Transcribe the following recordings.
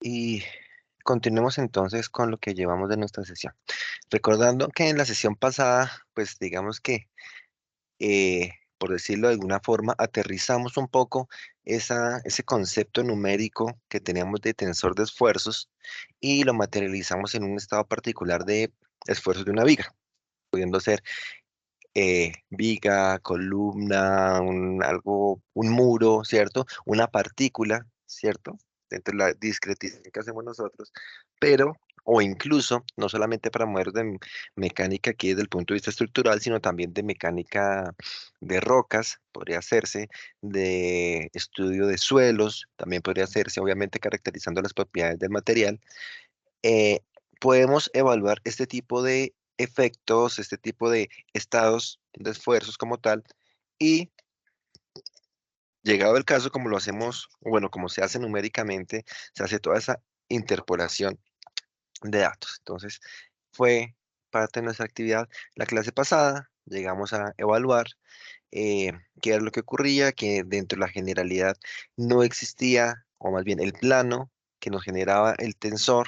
Y continuemos entonces con lo que llevamos de nuestra sesión. Recordando que en la sesión pasada, pues digamos que, por decirlo de alguna forma, aterrizamos un poco ese concepto numérico que teníamos de tensor de esfuerzos y lo materializamos en un estado particular de esfuerzos de una viga, pudiendo ser viga, columna, un muro, ¿cierto? Una partícula, ¿cierto? Dentro de la discretización que hacemos nosotros, pero, o incluso, no solamente para modelos de mecánica aquí desde el punto de vista estructural, sino también de mecánica de rocas, podría hacerse, de estudio de suelos, también podría hacerse, obviamente, caracterizando las propiedades del material. eh, Podemos evaluar este tipo de efectos, este tipo de estados de esfuerzos como tal, y llegado el caso, como lo hacemos, o bueno, como se hace numéricamente, se hace toda esa interpolación de datos. Entonces, fue parte de nuestra actividad la clase pasada, llegamos a evaluar qué era lo que ocurría, que dentro de la generalidad no existía, o más bien el plano que nos generaba el tensor,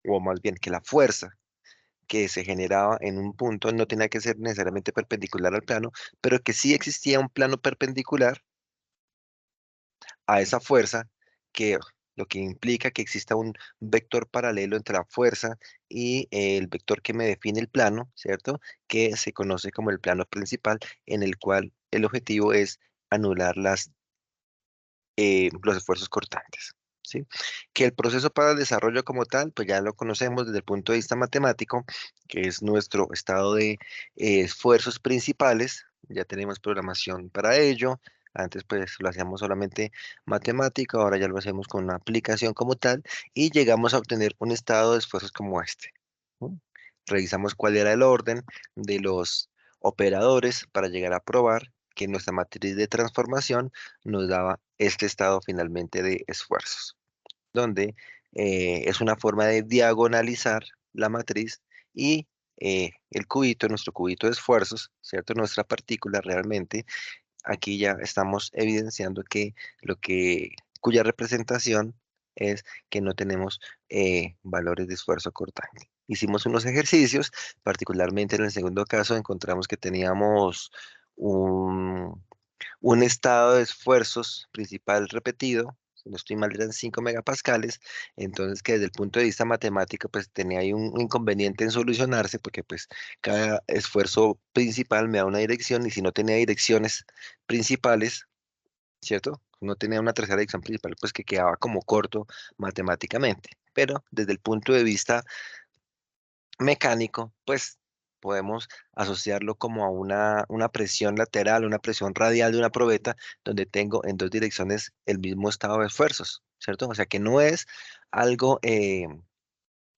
o más bien que la fuerza que se generaba en un punto no tenía que ser necesariamente perpendicular al plano, pero que sí existía un plano perpendicular a esa fuerza, que lo que implica que exista un vector paralelo entre la fuerza y el vector que me define el plano, ¿cierto? Que se conoce como el plano principal, en el cual el objetivo es anular los esfuerzos cortantes. ¿Sí? Que el proceso para el desarrollo como tal, pues ya lo conocemos desde el punto de vista matemático, que es nuestro estado de esfuerzos principales, ya tenemos programación para ello. Antes pues lo hacíamos solamente matemático, ahora ya lo hacemos con una aplicación como tal y llegamos a obtener un estado de esfuerzos como este. ¿No? Revisamos cuál era el orden de los operadores para llegar a probar que nuestra matriz de transformación nos daba este estado finalmente de esfuerzos, donde es una forma de diagonalizar la matriz y el cubito, nuestro cubito de esfuerzos, ¿cierto? Nuestra partícula realmente, aquí ya estamos evidenciando que cuya representación es que no tenemos valores de esfuerzo cortante. Hicimos unos ejercicios, particularmente en el segundo caso encontramos que teníamos un un estado de esfuerzos principal repetido, si no estoy mal eran 5 megapascales, entonces que desde el punto de vista matemático pues tenía ahí un inconveniente en solucionarse porque pues cada esfuerzo principal me da una dirección y si no tenía direcciones principales, ¿cierto? No tenía una tercera dirección principal pues que quedaba como corto matemáticamente, pero desde el punto de vista mecánico, pues podemos asociarlo como a una presión lateral, una presión radial de una probeta, donde tengo en dos direcciones el mismo estado de esfuerzos, ¿cierto? O sea que no es algo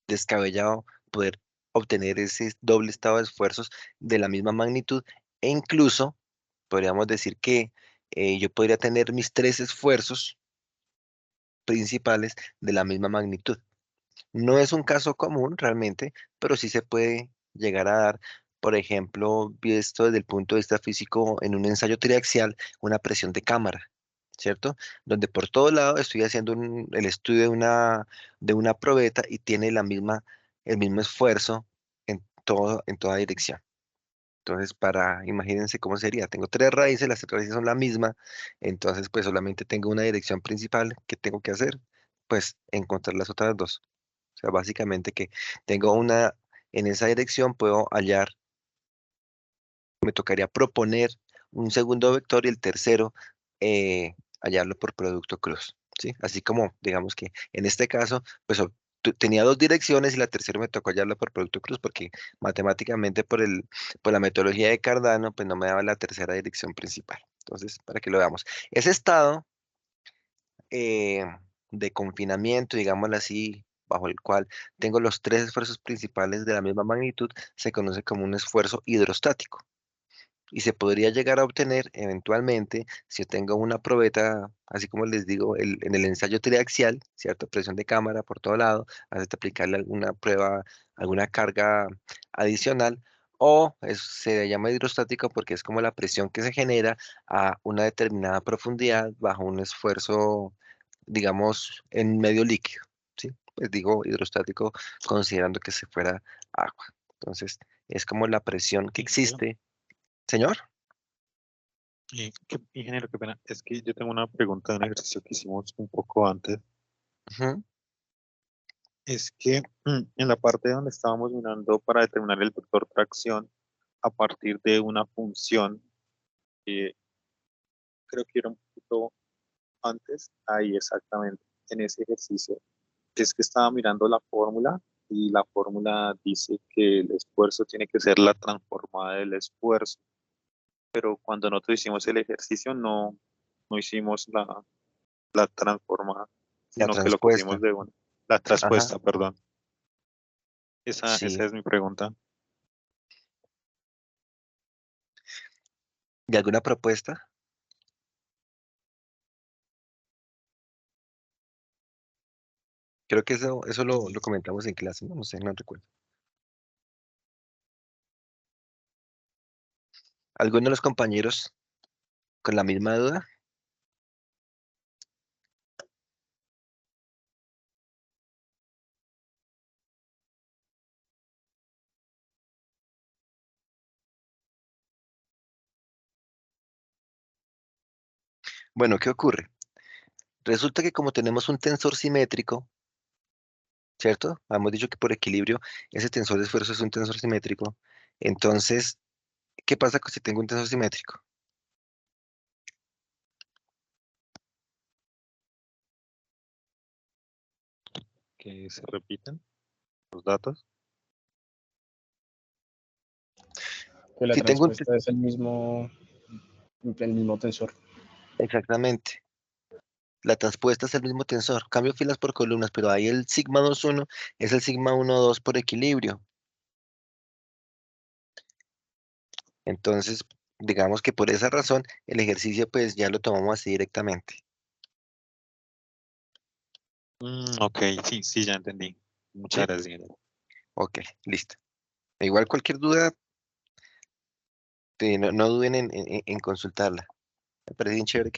descabellado poder obtener ese doble estado de esfuerzos de la misma magnitud, e incluso podríamos decir que yo podría tener mis tres esfuerzos principales de la misma magnitud. No es un caso común realmente, pero sí se puede llegar a dar, por ejemplo, visto desde el punto de vista físico en un ensayo triaxial, una presión de cámara, ¿cierto? Donde por todo lado estoy haciendo el estudio de una probeta y tiene el mismo esfuerzo en toda dirección. Entonces, imagínense cómo sería. Tengo tres raíces, las tres raíces son la misma, entonces pues solamente tengo una dirección principal. ¿Qué tengo que hacer? Pues encontrar las otras dos. O sea, básicamente que tengo en esa dirección puedo hallar, me tocaría proponer un segundo vector y el tercero hallarlo por producto cruz, ¿sí? Así como, digamos que en este caso, pues tenía dos direcciones y la tercera me tocó hallarla por producto cruz porque matemáticamente por la metodología de Cardano, pues no me daba la tercera dirección principal. Entonces, para que lo veamos. Ese estado eh, de confinamiento, digámoslo así, bajo el cual tengo los tres esfuerzos principales de la misma magnitud, se conoce como un esfuerzo hidrostático. Y se podría llegar a obtener eventualmente si yo tengo una probeta, así como les digo, en el ensayo triaxial, ¿cierto? Presión de cámara por todo lado, hasta aplicarle alguna prueba, alguna carga adicional, o se llama hidrostático porque es como la presión que se genera a una determinada profundidad bajo un esfuerzo digamos, en medio líquido, ¿sí? Pues digo hidrostático considerando que se fuera agua. Entonces, es como la presión que Ingeniero, existe. Señor. ingeniero, qué pena. Es que yo tengo una pregunta de un ejercicio que hicimos un poco antes. Ujú. Es que en la parte donde estábamos mirando para determinar el vector tracción a partir de una función, eh, creo que era un poquito antes, ahí exactamente, en ese ejercicio, es que estaba mirando la fórmula y la fórmula dice que el esfuerzo tiene que ser la transformada del esfuerzo, pero cuando nosotros hicimos el ejercicio no hicimos la transformada, La sino que lo cogimos transpuesta. de una, la Ajá. traspuesta, perdón. Esa Sí. es mi pregunta. ¿De alguna propuesta? Creo que eso lo Y comentamos en clase, no, no sé, no recuerdo. ¿Alguno de los compañeros con la misma duda? Bueno, ¿qué ocurre? Resulta que como tenemos un tensor simétrico, ¿cierto? Hemos dicho que por equilibrio ese tensor de esfuerzo es un tensor simétrico. Entonces, ¿qué pasa si tengo un tensor simétrico? que se repiten los datos. Que la Si tengo un... respuesta es el mismo tensor. Exactamente. La transpuesta es el mismo tensor. Cambio filas por columnas, pero ahí el sigma 2,1 es el sigma 1,2 por equilibrio. Entonces, digamos que por esa razón, el ejercicio pues ya lo tomamos así directamente. Ok, sí, sí, ya entendí. ¿Sí? Muchas gracias, ingeniero. Ok, listo. Igual cualquier duda, no duden en consultarla. Me parece bien chévere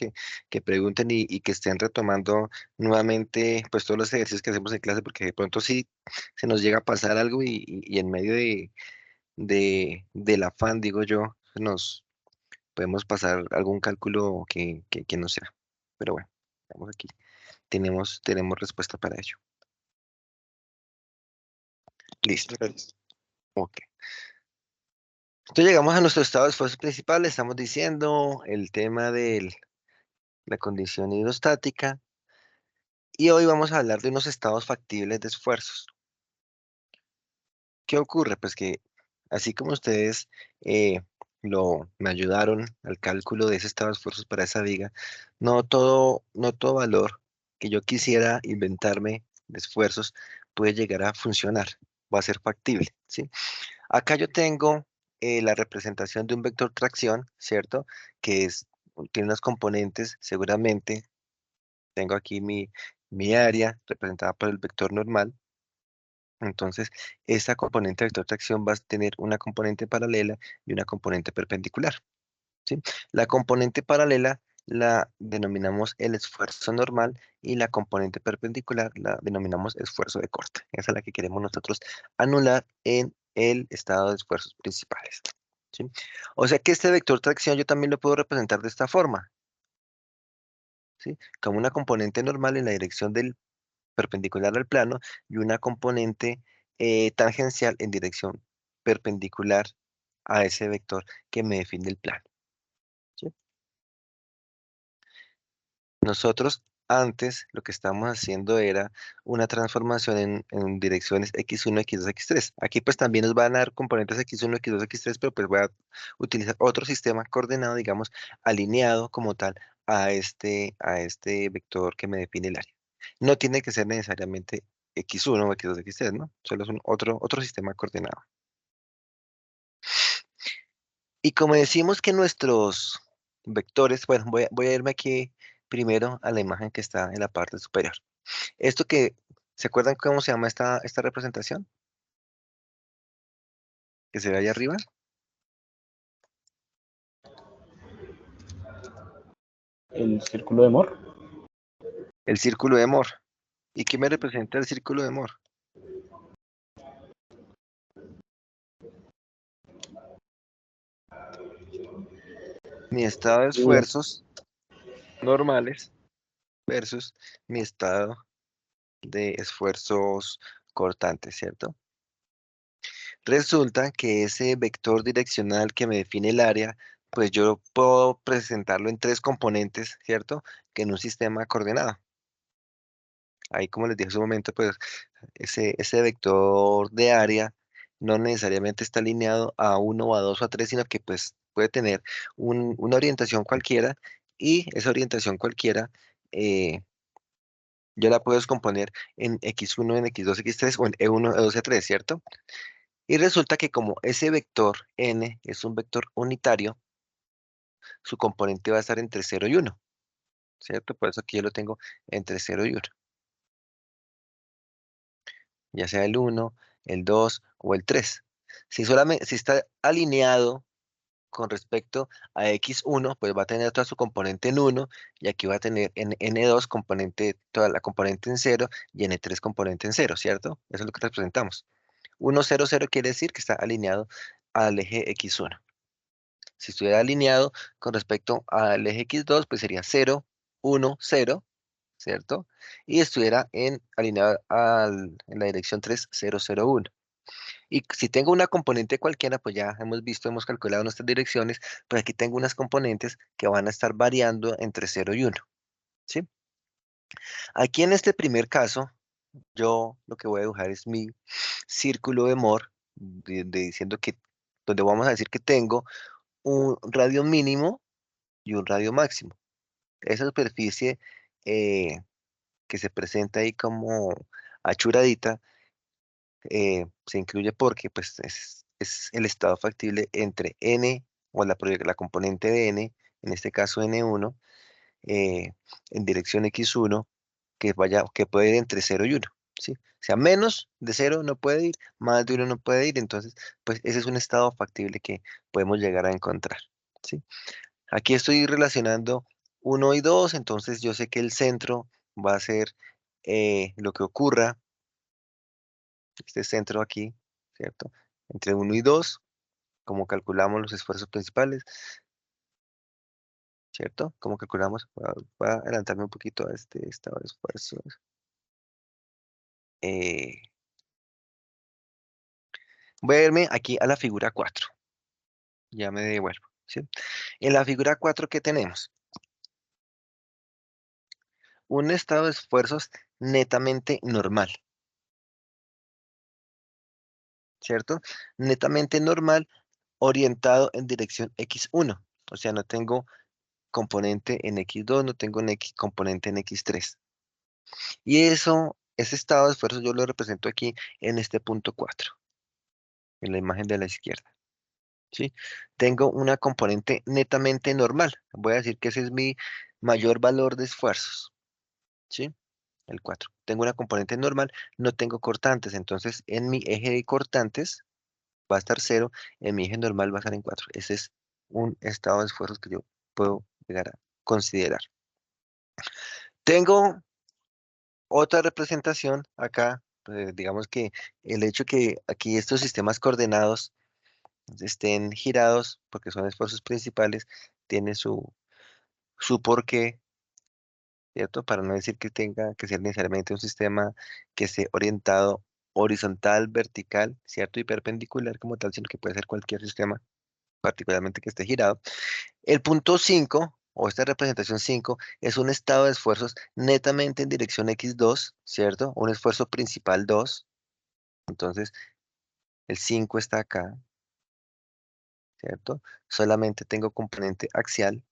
que pregunten y que estén retomando nuevamente pues todos los ejercicios que hacemos en clase, porque de pronto sí se nos llega a pasar algo y en medio del afán, digo yo, nos podemos pasar algún cálculo que no sea. Pero bueno, estamos aquí. Tenemos respuesta para ello. Listo. Muchas gracias. Ok. Entonces llegamos a nuestro estado de esfuerzo principal. Estamos diciendo el tema de la condición hidrostática. Y hoy vamos a hablar de unos estados factibles de esfuerzos. ¿Qué ocurre? Pues que así como ustedes me ayudaron al cálculo de ese estado de esfuerzos para esa viga, no todo valor que yo quisiera inventarme de esfuerzos puede llegar a funcionar, va a ser factible, ¿sí? Acá yo tengo la representación de un vector tracción, ¿cierto? Que tiene unas componentes, seguramente. Tengo aquí mi área representada por el vector normal. Entonces, esta componente de vector tracción va a tener una componente paralela y una componente perpendicular, ¿sí? La componente paralela la denominamos el esfuerzo normal y la componente perpendicular la denominamos esfuerzo de corte. Esa es la que queremos nosotros anular en el estado de esfuerzos principales, ¿sí? O sea que este vector tracción yo también lo puedo representar de esta forma, ¿sí? Como una componente normal en la dirección del perpendicular al plano y una componente tangencial en dirección perpendicular a ese vector que me define el plano, ¿sí? Nosotros antes lo que estábamos haciendo era una transformación en direcciones x1, x2, x3. Aquí pues también nos van a dar componentes x1, x2, x3, pero pues voy a utilizar otro sistema coordenado, digamos, alineado como tal a este vector que me define el área. No tiene que ser necesariamente x1 o x2, x3, ¿no? Solo es otro sistema coordenado. Y como decimos que nuestros vectores, bueno, voy a irme aquí primero a la imagen que está en la parte superior. Esto que, ¿se acuerdan cómo se llama esta representación? Que se ve ahí arriba. El círculo de Moore. El círculo de Moore. ¿Y qué me representa el círculo de Moore? Mi estado de esfuerzos normales versus mi estado de esfuerzos cortantes, ¿cierto? Resulta que ese vector direccional que me define el área, pues yo puedo presentarlo en tres componentes, ¿cierto? Que en un sistema coordenado. Ahí, como les dije hace un momento, pues ese vector de área no necesariamente está alineado a uno o a dos o a tres, sino que pues puede tener una orientación cualquiera y esa orientación cualquiera eh, yo la puedo descomponer en x1, en x2, x3 o en e1, e2, e3, ¿cierto? Y resulta que como ese vector n es un vector unitario, su componente va a estar entre 0 y 1, ¿cierto? Por eso aquí yo lo tengo entre 0 y 1, ya sea el 1, el 2 o el 3. Si está alineado con respecto a x1, pues va a tener toda su componente en 1, y aquí va a tener en n2 componente, toda la componente en 0, y n3 componente en 0, ¿cierto? Eso es lo que representamos. 1, 0, 0 quiere decir que está alineado al eje x1. Si estuviera alineado con respecto al eje x2, pues sería 0, 1, 0, ¿cierto? Y estuviera alineado en la dirección 3, 0, 0, 1. Y si tengo una componente cualquiera, pues ya hemos visto, hemos calculado nuestras direcciones, pues aquí tengo unas componentes que van a estar variando entre 0 y 1, ¿sí? Aquí en este primer caso, yo lo que voy a dibujar es mi círculo de Moore, diciendo que, donde vamos a decir que tengo un radio mínimo y un radio máximo. Esa superficie eh, que se presenta ahí como achuradita, se incluye porque pues, es el estado factible entre n o la componente de n, en este caso n1, eh, en dirección x1, que puede ir entre 0 y 1, ¿sí? O sea, menos de 0 no puede ir, más de 1 no puede ir, entonces, pues ese es un estado factible que podemos llegar a encontrar, ¿sí? Aquí estoy relacionando 1 y 2, entonces yo sé que el centro va a ser lo que ocurra, este centro aquí, ¿cierto? Entre 1 y 2, como calculamos los esfuerzos principales, ¿cierto? ¿Cómo calculamos? Voy a adelantarme un poquito a este estado de esfuerzos. Eh, Voy a irme aquí a la figura 4. Ya me devuelvo, ¿sí? En la figura 4, ¿qué tenemos? Un estado de esfuerzos netamente normal, ¿cierto? Netamente normal orientado en dirección x1. O sea, no tengo componente en x2, no tengo componente en x3. Y ese estado de esfuerzo yo lo represento aquí en este punto 4, en la imagen de la izquierda. ¿Sí? Tengo una componente netamente normal. Voy a decir que ese es mi mayor valor de esfuerzos. ¿Sí? El 4. Tengo una componente normal, no tengo cortantes. Entonces, en mi eje de cortantes va a estar 0, en mi eje normal va a estar en 4. Ese es un estado de esfuerzos que yo puedo llegar a considerar. Tengo otra representación acá, digamos que el hecho que aquí estos sistemas coordenados estén girados, porque son esfuerzos principales, tiene su porqué, ¿cierto? Para no decir que tenga que ser necesariamente un sistema que esté orientado horizontal, vertical, ¿cierto? Y perpendicular como tal, sino que puede ser cualquier sistema, particularmente que esté girado. El punto 5, o esta representación 5, es un estado de esfuerzos netamente en dirección x2, ¿cierto? Un esfuerzo principal 2. Entonces, el 5 está acá, ¿cierto? Solamente tengo componente axial.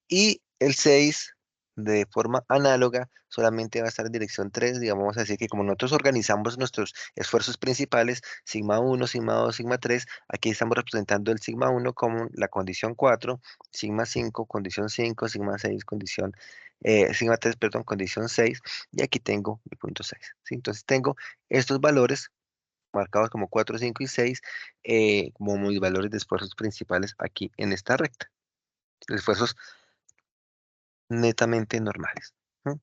Y el 6, de forma análoga, solamente va a estar en dirección 3. Digamos, vamos a decir que como nosotros organizamos nuestros esfuerzos principales, sigma 1, sigma 2, sigma 3, aquí estamos representando el sigma 1 como la condición 4, sigma 5, condición 5, sigma 6, sigma 3, perdón, condición 6, y aquí tengo el punto 6. ¿Sí? Entonces tengo estos valores marcados como 4, 5 y 6 como mis valores de esfuerzos principales aquí en esta recta. Esfuerzos netamente normales. ¿Mm?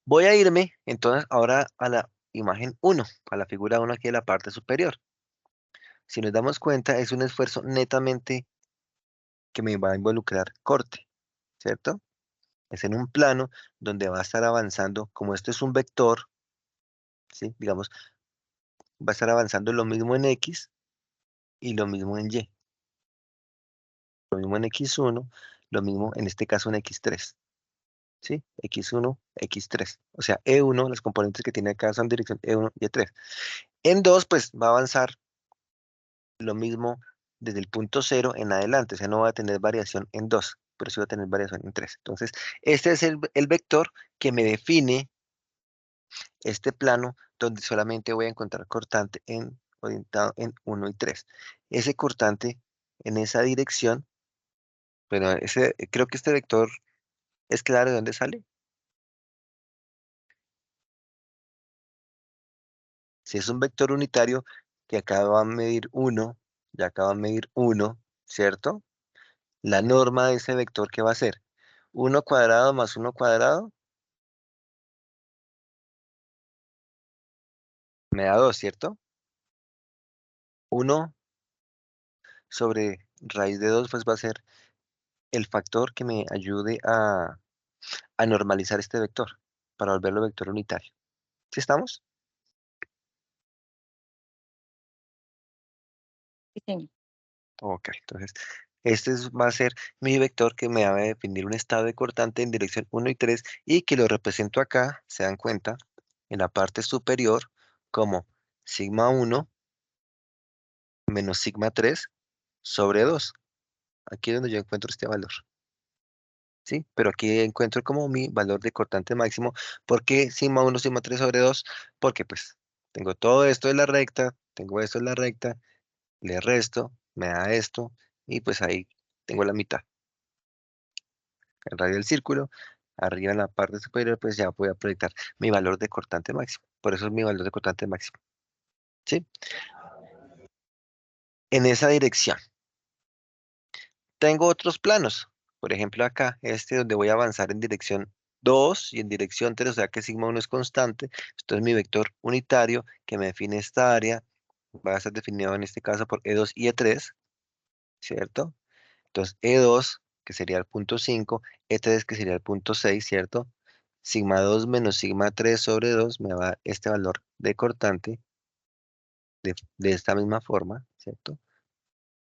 Voy a irme entonces ahora a la imagen 1, a la figura 1 aquí en la parte superior. Si nos damos cuenta, es un esfuerzo netamente que me va a involucrar corte, ¿cierto? Es en un plano donde va a estar avanzando, como esto es un vector, ¿sí? Digamos, va a estar avanzando lo mismo en X y lo mismo en Y. Lo mismo en X1, lo mismo en este caso en X3, ¿sí? X1, X3. O sea, E1, los componentes que tiene acá son dirección E1 y E3. En 2, pues va a avanzar lo mismo desde el punto 0 en adelante, o sea, no va a tener variación en 2, pero sí va a tener variación en 3. Entonces, este es el vector que me define este plano donde solamente voy a encontrar cortante orientado en 1 y 3. Ese cortante en esa dirección, bueno, creo que este vector es claro de dónde sale. Si es un vector unitario que acá va a medir 1 y acá va a medir 1, ¿cierto? La norma de ese vector, ¿qué va a ser? 1 cuadrado más 1 cuadrado me da 2, ¿cierto? 1 sobre raíz de 2 pues va a ser el factor que me ayude a normalizar este vector para volverlo vector unitario. ¿Sí estamos? Sí, señor. Ok, entonces va a ser mi vector que me va a definir un estado de cortante en dirección 1 y 3 y que lo represento acá, se dan cuenta, en la parte superior como sigma 1 menos sigma 3 sobre 2. Aquí es donde yo encuentro este valor. ¿Sí? Pero aquí encuentro como mi valor de cortante máximo. ¿Por qué sigma 1, sigma 3 sobre 2? Porque pues tengo todo esto de la recta, tengo esto de la recta, le resto, me da esto, y pues ahí tengo la mitad. El radio del círculo, arriba en la parte superior, pues ya voy a proyectar mi valor de cortante máximo. Por eso es mi valor de cortante máximo. ¿Sí? En esa dirección. Tengo otros planos. Por ejemplo, acá, este donde voy a avanzar en dirección 2 y en dirección 3, o sea que sigma 1 es constante. Esto es mi vector unitario que me define esta área. Va a ser definido en este caso por E2 y E3, ¿cierto? Entonces, E2, que sería el punto 5, E3, que sería el punto 6, ¿cierto? Sigma 2 menos sigma 3 sobre 2 me va a dar este valor de cortante de esta misma forma, ¿cierto?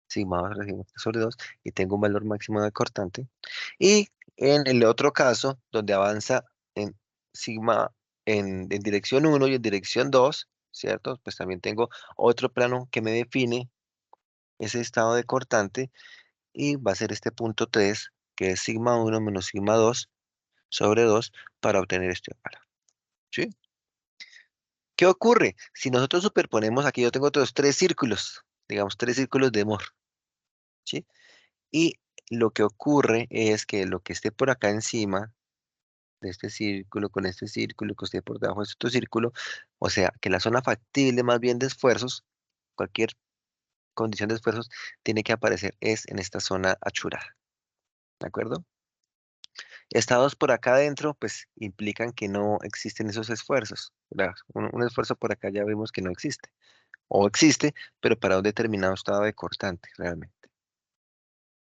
Sigma 2 sobre 2 y tengo un valor máximo de cortante. Y en el otro caso, donde avanza en sigma en dirección 1 y en dirección 2, ¿cierto? Pues también tengo otro plano que me define ese estado de cortante y va a ser este punto 3, que es sigma 1 menos sigma 2 sobre 2 para obtener este valor. ¿Sí? ¿Qué ocurre? Si nosotros superponemos, aquí yo tengo otros tres círculos, digamos tres círculos de Moore, ¿sí? Y lo que ocurre es que lo que esté por acá encima de este círculo, con este círculo, que esté por debajo de este otro círculo, o sea, que la zona factible más bien de esfuerzos, cualquier condición de esfuerzos, tiene que aparecer es en esta zona achurada, ¿de acuerdo? Estados por acá adentro, pues implican que no existen esos esfuerzos. ¿Verdad? Un esfuerzo por acá ya vemos que no existe. O existe, pero para un determinado estado de cortante, realmente.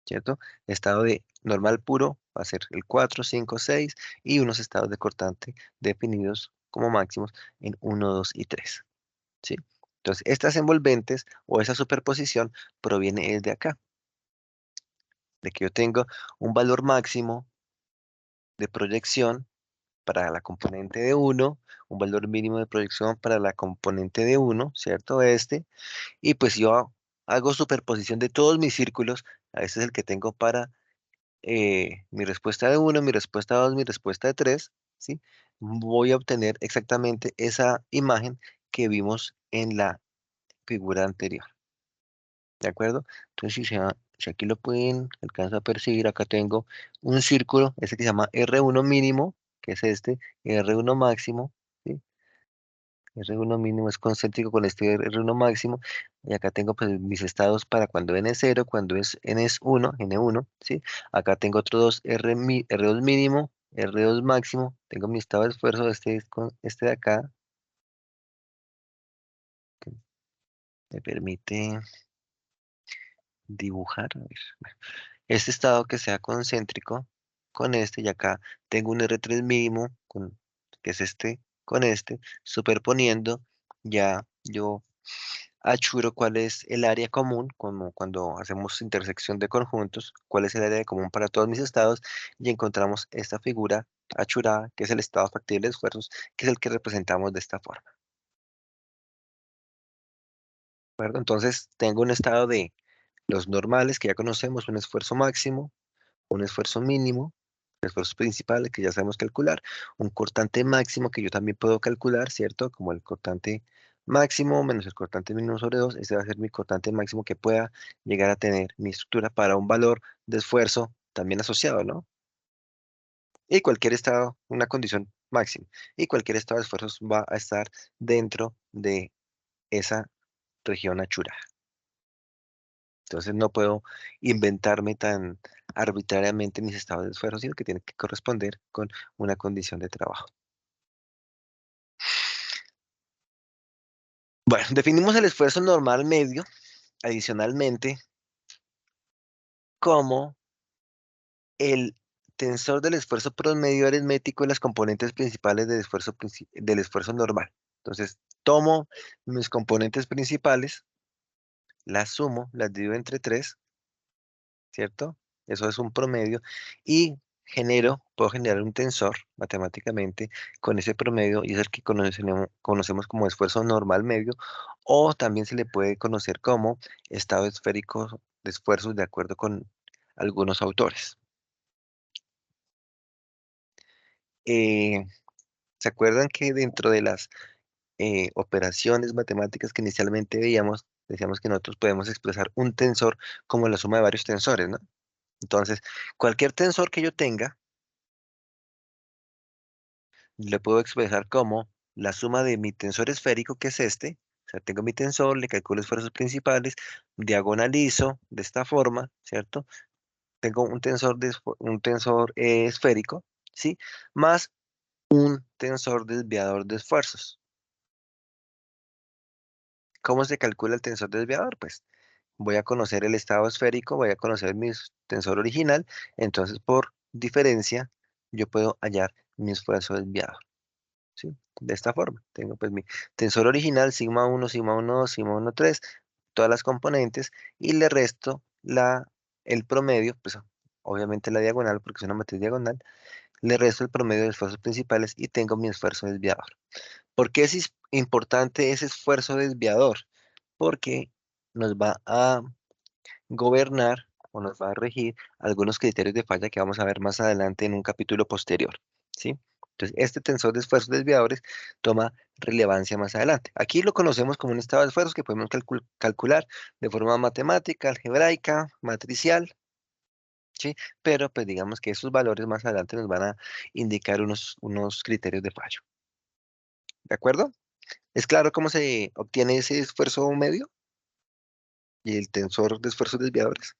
¿Cierto? Estado de normal puro va a ser el 4, 5, 6 y unos estados de cortante definidos como máximos en 1, 2 y 3. ¿Sí? Entonces, estas envolventes o esa superposición proviene desde acá, de que yo tengo un valor máximo de proyección para la componente de 1, un valor mínimo de proyección para la componente de 1, ¿cierto? Y pues yo hago superposición de todos mis círculos, a ese es el que tengo para mi respuesta de 1, mi respuesta de 2, mi respuesta de 3, ¿sí? Voy a obtener exactamente esa imagen que vimos en la figura anterior, ¿de acuerdo? Entonces, si aquí lo pueden alcanzar a percibir, acá tengo un círculo, ese que se llama R1 mínimo, que es este, R1 máximo, ¿sí? R1 mínimo es concéntrico con este R1 máximo, y acá tengo pues mis estados para cuando n es 0, cuando n es 1, N1, ¿sí? Acá tengo otro 2 R2 mínimo, R2 máximo, tengo mi estado de esfuerzo, este es con este de acá, que me permite dibujar, a ver, bueno, este estado que sea concéntrico con este, y acá tengo un R3 mínimo, que es este con este, superponiendo, ya yo achuro cuál es el área común, como cuando hacemos intersección de conjuntos, cuál es el área común para todos mis estados, y encontramos esta figura achurada, que es el estado factible de esfuerzos, que es el que representamos de esta forma. ¿De acuerdo? Entonces, tengo un estado de los normales que ya conocemos, un esfuerzo máximo, un esfuerzo mínimo, esfuerzos principales que ya sabemos calcular, un cortante máximo que yo también puedo calcular, ¿cierto? Como el cortante máximo menos el cortante mínimo sobre 2, ese va a ser mi cortante máximo que pueda llegar a tener mi estructura para un valor de esfuerzo también asociado, ¿no? Y cualquier estado, una condición máxima, y cualquier estado de esfuerzos va a estar dentro de esa región achurada. Entonces no puedo inventarme tan arbitrariamente mis estados de esfuerzo, sino que tiene que corresponder con una condición de trabajo. Bueno, definimos el esfuerzo normal medio, adicionalmente, como el tensor del esfuerzo promedio aritmético de las componentes principales del esfuerzo normal. Entonces, tomo mis componentes principales, las sumo, las divido entre 3, ¿cierto? Eso es un promedio. Y puedo generar un tensor matemáticamente con ese promedio y es el que conocemos como esfuerzo normal medio o también se le puede conocer como estado esférico de esfuerzos de acuerdo con algunos autores. Eh, ¿Se acuerdan que dentro de las operaciones matemáticas que inicialmente veíamos, decíamos que nosotros podemos expresar un tensor como la suma de varios tensores, ¿no? Entonces, cualquier tensor que yo tenga, le puedo expresar como la suma de mi tensor esférico, que es este. O sea, tengo mi tensor, le calculo esfuerzos principales, diagonalizo de esta forma, ¿cierto? Tengo un tensor esférico, ¿sí? Más un tensor desviador de esfuerzos. ¿Cómo se calcula el tensor desviador? Pues voy a conocer el estado esférico, voy a conocer mi tensor original, entonces por diferencia yo puedo hallar mi esfuerzo desviado. ¿Sí? De esta forma. Tengo pues mi tensor original, sigma 1, sigma 1, 2, sigma 1, 3, todas las componentes, y le resto el promedio, pues obviamente la diagonal, porque es una matriz diagonal, le resto el promedio de esfuerzos principales y tengo mi esfuerzo desviador. ¿Por qué es importante ese esfuerzo desviador? Porque nos va a gobernar o nos va a regir algunos criterios de falla que vamos a ver más adelante en un capítulo posterior, ¿sí? Entonces, este tensor de esfuerzos desviadores toma relevancia más adelante. Aquí lo conocemos como un estado de esfuerzos que podemos calcular de forma matemática, algebraica, matricial, ¿sí? Pero pues digamos que esos valores más adelante nos van a indicar unos criterios de fallo. ¿De acuerdo? ¿Es claro cómo se obtiene ese esfuerzo medio y el tensor de esfuerzos desviadores?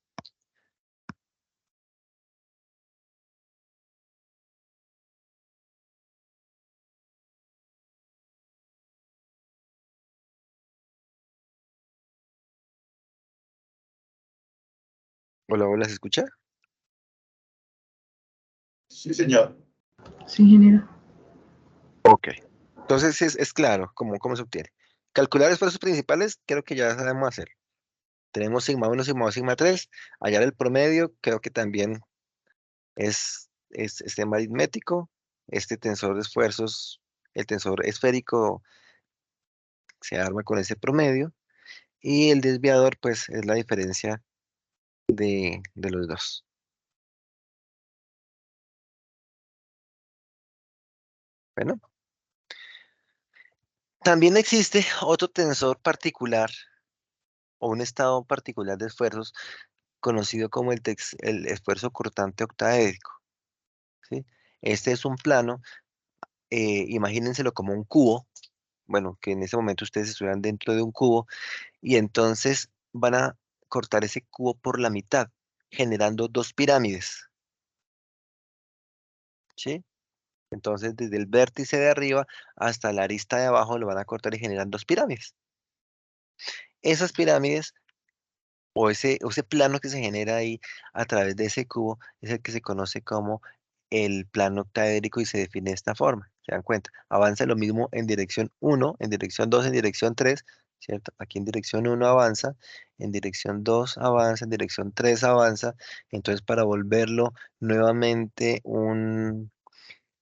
Hola, hola, ¿se escucha? Sí, señor. Sí, ingeniero. Ok. Entonces es claro cómo se obtiene. Calcular esfuerzos principales, creo que ya sabemos hacer. Tenemos sigma 1, sigma 2, sigma 3. Hallar el promedio, creo que también es tema aritmético. Este tensor de esfuerzos, el tensor esférico, se arma con ese promedio. Y el desviador, pues, es la diferencia de los dos. Bueno, también existe otro tensor particular o un estado particular de esfuerzos conocido como el esfuerzo cortante octaédrico, ¿sí? Este es un plano, imagínenselo como un cubo, bueno, que en ese momento ustedes estuvieran dentro de un cubo y entonces van a cortar ese cubo por la mitad, generando dos pirámides. ¿sí? Entonces, desde el vértice de arriba hasta la arista de abajo lo van a cortar y generan dos pirámides. Esas pirámides o ese plano que se genera ahí a través de ese cubo es el que se conoce como el plano octaédrico y se define de esta forma. ¿Se dan cuenta? Avanza lo mismo en dirección 1, en dirección 2, en dirección 3, ¿cierto? Aquí en dirección 1 avanza, en dirección 2 avanza, en dirección 3 avanza. Entonces, para volverlo nuevamente un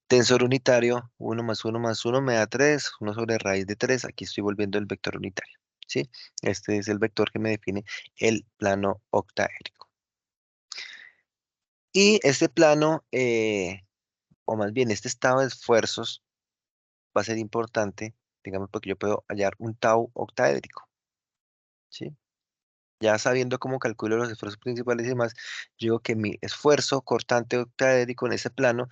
tensor unitario, 1 más 1 me da 3, 1 sobre raíz de 3. Aquí estoy volviendo el vector unitario, ¿sí? Este es el vector que me define el plano octaédrico. Y este plano, o más bien este estado de esfuerzos, va a ser importante, digamos, porque yo puedo hallar un tau octaédrico, ¿sí? Ya sabiendo cómo calculo los esfuerzos principales y demás, yo digo que mi esfuerzo cortante octaédrico en ese plano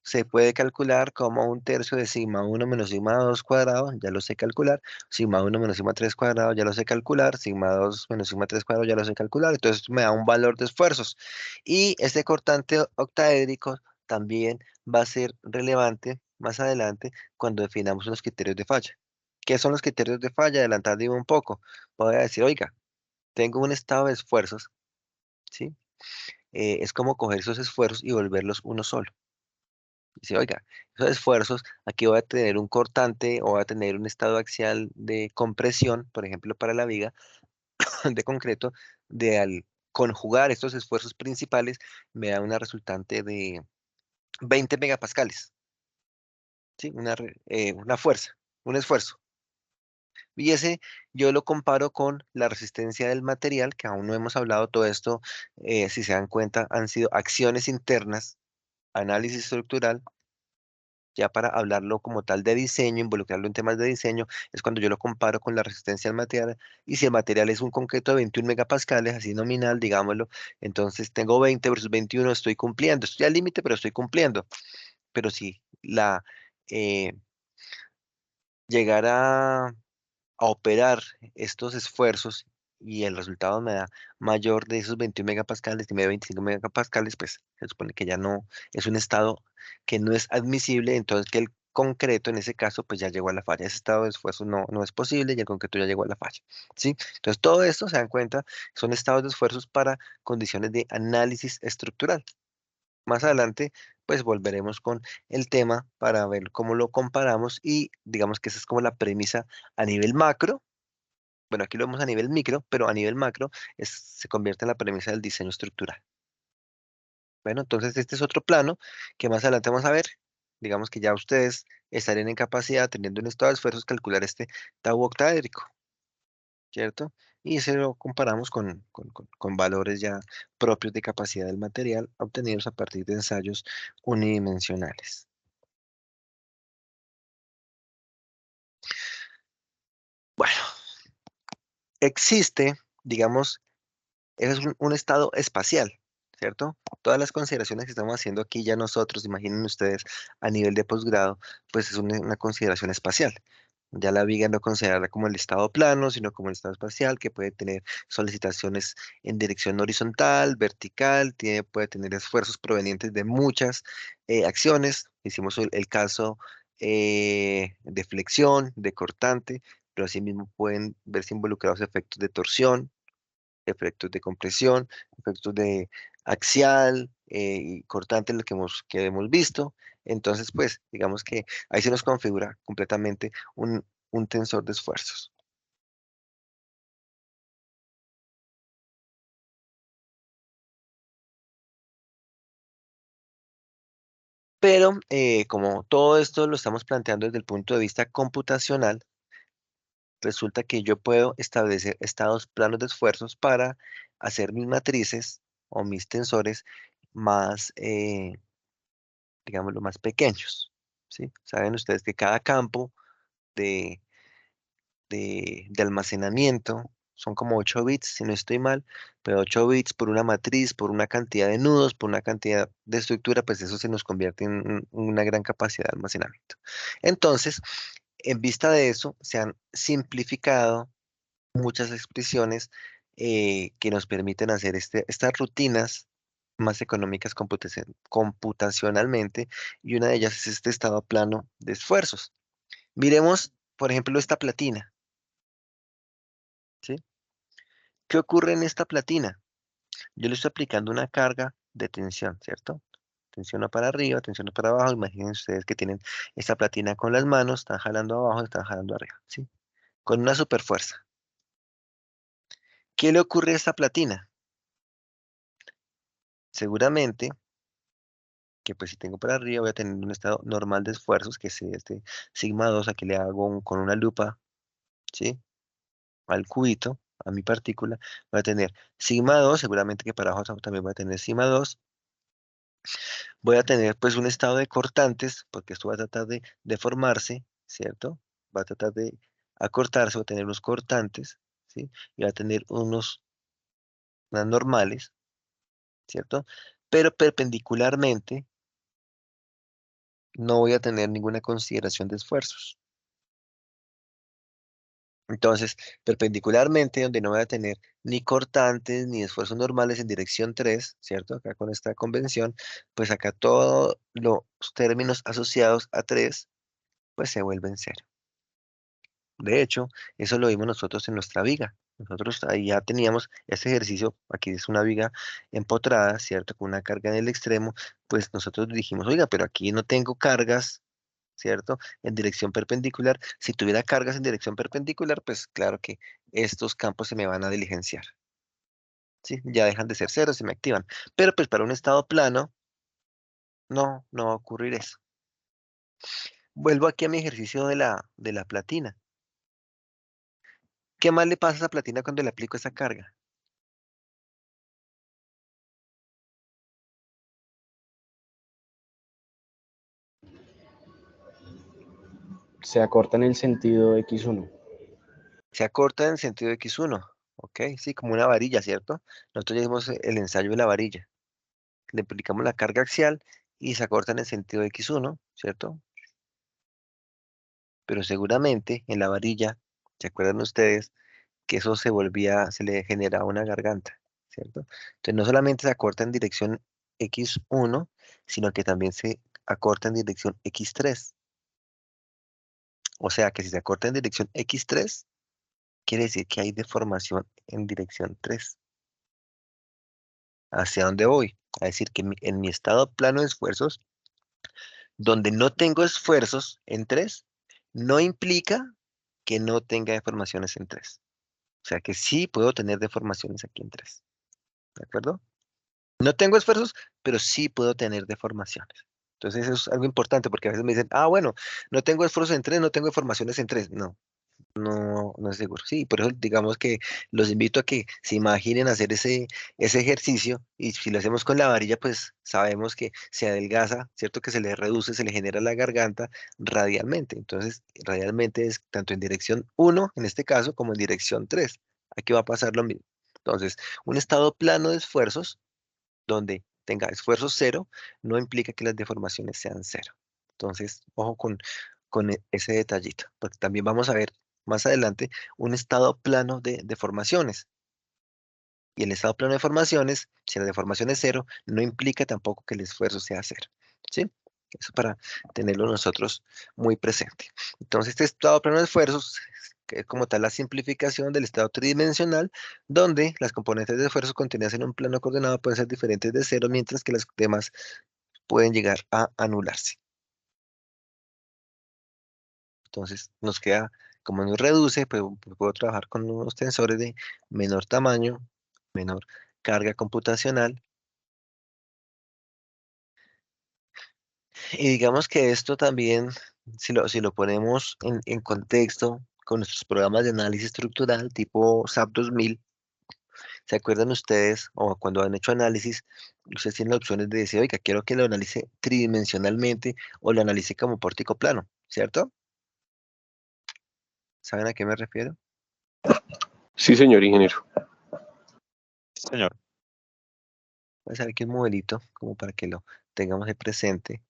se puede calcular como un tercio de sigma 1 menos sigma 2 cuadrado, ya lo sé calcular, sigma 1 menos sigma 3 cuadrado, ya lo sé calcular, sigma 2 menos sigma 3 cuadrado, ya lo sé calcular, entonces me da un valor de esfuerzos. Y este cortante octaédrico también va a ser relevante más adelante cuando definamos los criterios de falla. ¿Qué son los criterios de falla? Adelantando un poco, voy a decir, oiga, tengo un estado de esfuerzos, ¿sí? Es como coger esos esfuerzos y volverlos uno solo. Dice, oiga, esos esfuerzos, aquí voy a tener un cortante o voy a tener un estado axial de compresión, por ejemplo, para la viga de concreto, de al conjugar estos esfuerzos principales, me da una resultante de 20 megapascales, ¿sí? Una fuerza, un esfuerzo. Y ese yo lo comparo con la resistencia del material, que aún no hemos hablado todo esto, si se dan cuenta, han sido acciones internas, análisis estructural. Ya para hablarlo como tal de diseño, involucrarlo en temas de diseño, es cuando yo lo comparo con la resistencia al material. Y si el material es un concreto de 21 megapascales, así nominal, digámoslo, entonces tengo 20 versus 21, estoy cumpliendo. Estoy al límite, pero estoy cumpliendo. Pero si eh, llegar a operar estos esfuerzos y el resultado me da mayor de esos 21 megapascales y me da 25 megapascales, pues se supone que ya no es un estado que no es admisible, entonces que el concreto en ese caso pues ya llegó a la falla. Ese estado de esfuerzo no es posible y el concreto ya llegó a la falla, ¿sí? Entonces todo esto, se dan cuenta, son estados de esfuerzos para condiciones de análisis estructural. Más adelante, pues volveremos con el tema para ver cómo lo comparamos y digamos que esa es como la premisa a nivel macro. Bueno, aquí lo vemos a nivel micro, pero a nivel macro se convierte en la premisa del diseño estructural. Bueno, entonces este es otro plano que más adelante vamos a ver. Digamos que ya ustedes estarían en capacidad, teniendo un estado de esfuerzos, calcular este tau octaédrico, ¿cierto? Y se lo comparamos con valores ya propios de capacidad del material obtenidos a partir de ensayos unidimensionales. Bueno, existe, digamos, es un estado espacial, ¿cierto? Todas las consideraciones que estamos haciendo aquí ya nosotros, imaginen ustedes, a nivel de posgrado, pues es una consideración espacial. Ya la viga no considerarla como el estado plano, sino como el estado espacial, que puede tener solicitaciones en dirección horizontal, vertical, puede tener esfuerzos provenientes de muchas acciones. Hicimos el caso de flexión, de cortante, pero asimismo pueden verse involucrados efectos de torsión, efectos de compresión, efectos de axial y cortante, lo que hemos visto. Entonces, pues, digamos que ahí se nos configura completamente un tensor de esfuerzos. Pero como todo esto lo estamos planteando desde el punto de vista computacional, resulta que yo puedo establecer estados planos de esfuerzos para hacer mis matrices o mis tensores más, digámoslo, más pequeños, ¿sí? Saben ustedes que cada campo de, de almacenamiento son como 8 bits, si no estoy mal, pero 8 bits por una matriz, por una cantidad de nudos, por una cantidad de estructura, pues eso se nos convierte en una gran capacidad de almacenamiento. Entonces, en vista de eso, se han simplificado muchas expresiones que nos permiten hacer estas rutinas más económicas computacionalmente, y una de ellas es este estado plano de esfuerzos. Miremos, por ejemplo, esta platina, ¿sí? ¿Qué ocurre en esta platina? Yo le estoy aplicando una carga de tensión, ¿cierto? Tensión para arriba, tensión para abajo. Imaginen ustedes que tienen esta platina con las manos, están jalando abajo, están jalando arriba, ¿sí? Con una superfuerza. ¿Qué le ocurre a esta platina? Seguramente que pues si tengo para arriba voy a tener un estado normal de esfuerzos, que es este sigma 2. Aquí le hago con una lupa, ¿sí? Al cubito, a mi partícula, voy a tener sigma 2, seguramente que para abajo también voy a tener sigma 2. Voy a tener pues un estado de cortantes, porque esto va a tratar de deformarse, ¿cierto? Va a tratar de acortarse, va a tener unos cortantes, ¿sí? Y va a tener unas normales, ¿cierto? Pero perpendicularmente no voy a tener ninguna consideración de esfuerzos. Entonces, perpendicularmente, donde no voy a tener ni cortantes ni esfuerzos normales en dirección 3, ¿cierto? Acá con esta convención, pues acá todos los términos asociados a 3, pues se vuelven cero. De hecho, eso lo vimos nosotros en nuestra viga. Nosotros ahí ya teníamos este ejercicio, aquí es una viga empotrada, ¿cierto? Con una carga en el extremo, pues nosotros dijimos, oiga, pero aquí no tengo cargas, ¿cierto? En dirección perpendicular. Si tuviera cargas en dirección perpendicular, pues claro que estos campos se me van a diligenciar, ¿sí? Ya dejan de ser cero, se me activan. Pero pues para un estado plano, no va a ocurrir eso. Vuelvo aquí a mi ejercicio de la platina. ¿Qué más le pasa a esa platina cuando le aplico esa carga? Se acorta en el sentido X1. Se acorta en sentido X1, ¿ok? Sí, como una varilla, ¿cierto? Nosotros ya vimos el ensayo de la varilla. Le aplicamos la carga axial y se acorta en el sentido X1, ¿cierto? Pero seguramente en la varilla, ¿se acuerdan ustedes que eso se le generaba una garganta, ¿cierto? Entonces no solamente se acorta en dirección X1, sino que también se acorta en dirección X3. O sea que si se acorta en dirección X3, quiere decir que hay deformación en dirección 3. ¿Hacia dónde voy? A decir que en mi estado plano de esfuerzos, donde no tengo esfuerzos en 3, no implica que no tenga deformaciones en 3. O sea que sí puedo tener deformaciones aquí en 3. ¿De acuerdo? No tengo esfuerzos, pero sí puedo tener deformaciones. Entonces eso es algo importante porque a veces me dicen, ah, bueno, no tengo esfuerzos en 3, no tengo deformaciones en 3. No, no es seguro. Sí, por eso digamos que los invito a que se imaginen hacer ese ejercicio, y si lo hacemos con la varilla, pues sabemos que se adelgaza, ¿cierto? Que se le reduce, se le genera la garganta radialmente. Entonces, radialmente es tanto en dirección 1, en este caso, como en dirección 3. Aquí va a pasar lo mismo. Entonces, un estado plano de esfuerzos donde tenga esfuerzo cero, no implica que las deformaciones sean cero. Entonces, ojo con ese detallito, porque también vamos a ver más adelante un estado plano de deformaciones. Y el estado plano de deformaciones, si la deformación es cero, no implica tampoco que el esfuerzo sea cero. ¿Sí? Eso para tenerlo nosotros muy presente. Entonces, este estado plano de esfuerzos, que es como tal la simplificación del estado tridimensional, donde las componentes de esfuerzo contenidas en un plano coordenado pueden ser diferentes de cero, mientras que las demás pueden llegar a anularse. Entonces, nos queda, como nos reduce, pues puedo trabajar con unos tensores de menor tamaño, menor carga computacional. Y digamos que esto también, si lo ponemos en contexto con nuestros programas de análisis estructural tipo SAP 2000, ¿se acuerdan ustedes, o cuando han hecho análisis, ustedes tienen la opción de decir, oiga, quiero que lo analice tridimensionalmente o lo analice como pórtico plano, ¿cierto? ¿Saben a qué me refiero? Sí, señor ingeniero. Sí, señor. Voy a saber aquí un modelito como para que lo tengamos de presente.